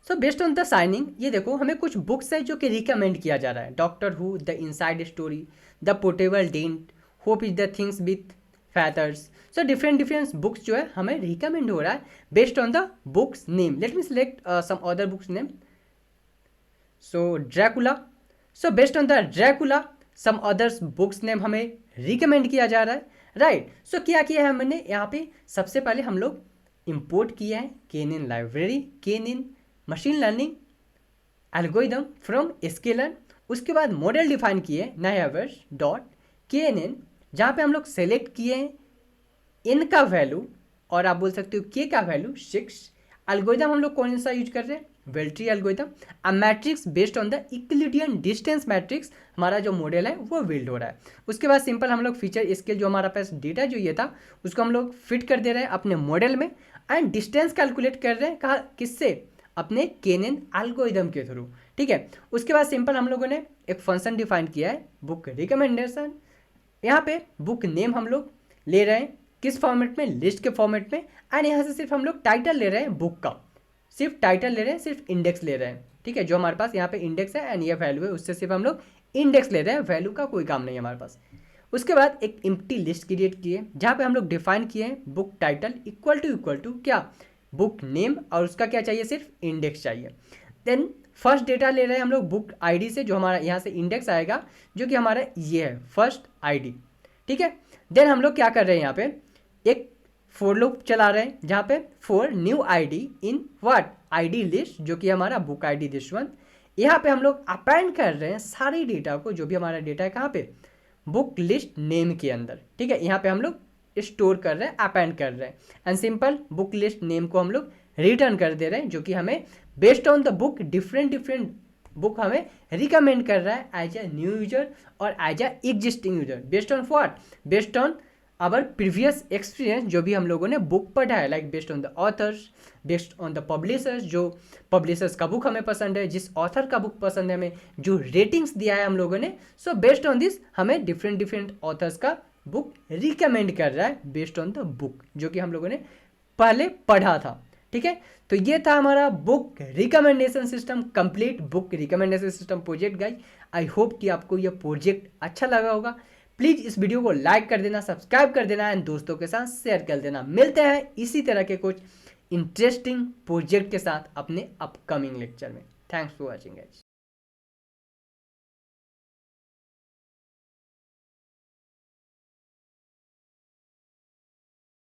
S1: So based on The Shining, ये देखो हमें कुछ बुक्स है जो कि रिकमेंड किया जा रहा है, Doctor Who, the inside story, the portable dent, hope is the thing with feathers. So different books जो है हमें रिकमेंड हो रहा है based on the books name. Let me select some other books name, so Dracula. So based on the Dracula some others books name हमें recommend किया जा रहा है, राइट। सो क्या किया है हमने यहाँ पे, सबसे पहले हम लोग इंपोर्ट किया है KNN library, KNN machine learning algorithm from scalar. उसके बाद मॉडल डिफाइन किए नाइवर्स डॉट केएनएन, जहाँ पे हम लोग सेलेक्ट किए हैं एन का वैल्यू, और आप बोल सकते हो के का वैल्यू 6। एल्गोरिदम हम लोग कौन सा यूज कर रहे हैं, ball tree algorithm. A matrix based on the Euclidean distance matrix, हमारा जो मॉडल है वो बिल्ड हो रहा है। उसके बाद सिंपल हम लोग फीचर स्केल, जो हमारा पास डेटा जो ये था उसको हम लोग फिट कर दे रहे हैं अपने मॉडल में, एंड डिस्टेंस कैलकुलेट कर रहे हैं, कहा किससे, अपने केएनएन एल्गोरिदम के थ्रू, ठीक है। उसके बाद सिंपल हम लोगों ने एक फंक्शन डिफाइन किया है बुक रिकमेंडेशन। यहाँ पे बुक नेम हम लोग ले रहे हैं किस फॉर्मेट में, लिस्ट के फॉर्मेट में, एंड यहाँ से सिर्फ हम लोग टाइटल ले रहे हैं बुक का, सिर्फ टाइटल ले रहे हैं, सिर्फ इंडेक्स ले रहे हैं, ठीक है। जो हमारे पास यहाँ पे इंडेक्स है एंड ये वैल्यू है, उससे सिर्फ हम लोग इंडेक्स ले रहे हैं, वैल्यू का कोई काम नहीं है हमारे पास। उसके बाद एक एम्प्टी लिस्ट क्रिएट किए, जहाँ पे हम लोग डिफाइन किए हैं बुक टाइटल इक्वल टू क्या, बुक नेम, और उसका क्या चाहिए, सिर्फ इंडेक्स चाहिए। देन फर्स्ट डेटा ले रहे हैं हम लोग बुक आईडी से, जो हमारा यहाँ से इंडेक्स आएगा, जो कि हमारा ये है फर्स्ट आईडी, ठीक है। देन हम लोग क्या कर रहे हैं, यहाँ पे एक फॉर लूप चला रहे हैं, जहाँ पे for new ID in what ID list, जो कि हमारा बुक आईडी दिस वन। यहाँ पे हम लोग अपेंड कर रहे हैं सारी डेटा को, जो भी हमारा डेटा है कहाँ पे, बुक लिस्ट नेम के अंदर, ठीक है। यहाँ पे हम लोग स्टोर कर रहे हैं, अपेंड कर रहे हैं, and simple book list name को हम लोग रिटर्न कर दे रहे हैं, जो कि हमें based on the book different book हमें रिकमेंड कर रहा है एज ए न्यू यूजर और as a existing user, based on what, based on our previous experience, जो भी हम लोगों ने बुक पढ़ा है, like based on the authors, based on the publishers, जो पब्लिशर्स का बुक हमें पसंद है, जिस ऑथर का बुक पसंद है हमें, जो रेटिंग्स दिया है हम लोगों ने, सो बेस्ड ऑन दिस हमें डिफरेंट ऑथर्स का बुक रिकमेंड कर रहा है बेस्ड ऑन द बुक जो कि हम लोगों ने पहले पढ़ा था, ठीक है। तो ये था हमारा book recommendation system, complete book recommendation system project guys. I hope कि आपको ये प्रोजेक्ट अच्छा लगा होगा। प्लीज़ इस वीडियो को लाइक कर देना, सब्सक्राइब कर देना एंड दोस्तों के साथ शेयर कर देना। मिलते हैं इसी तरह के कुछ इंटरेस्टिंग प्रोजेक्ट के साथ अपने अपकमिंग लेक्चर में। Thanks for watching guys.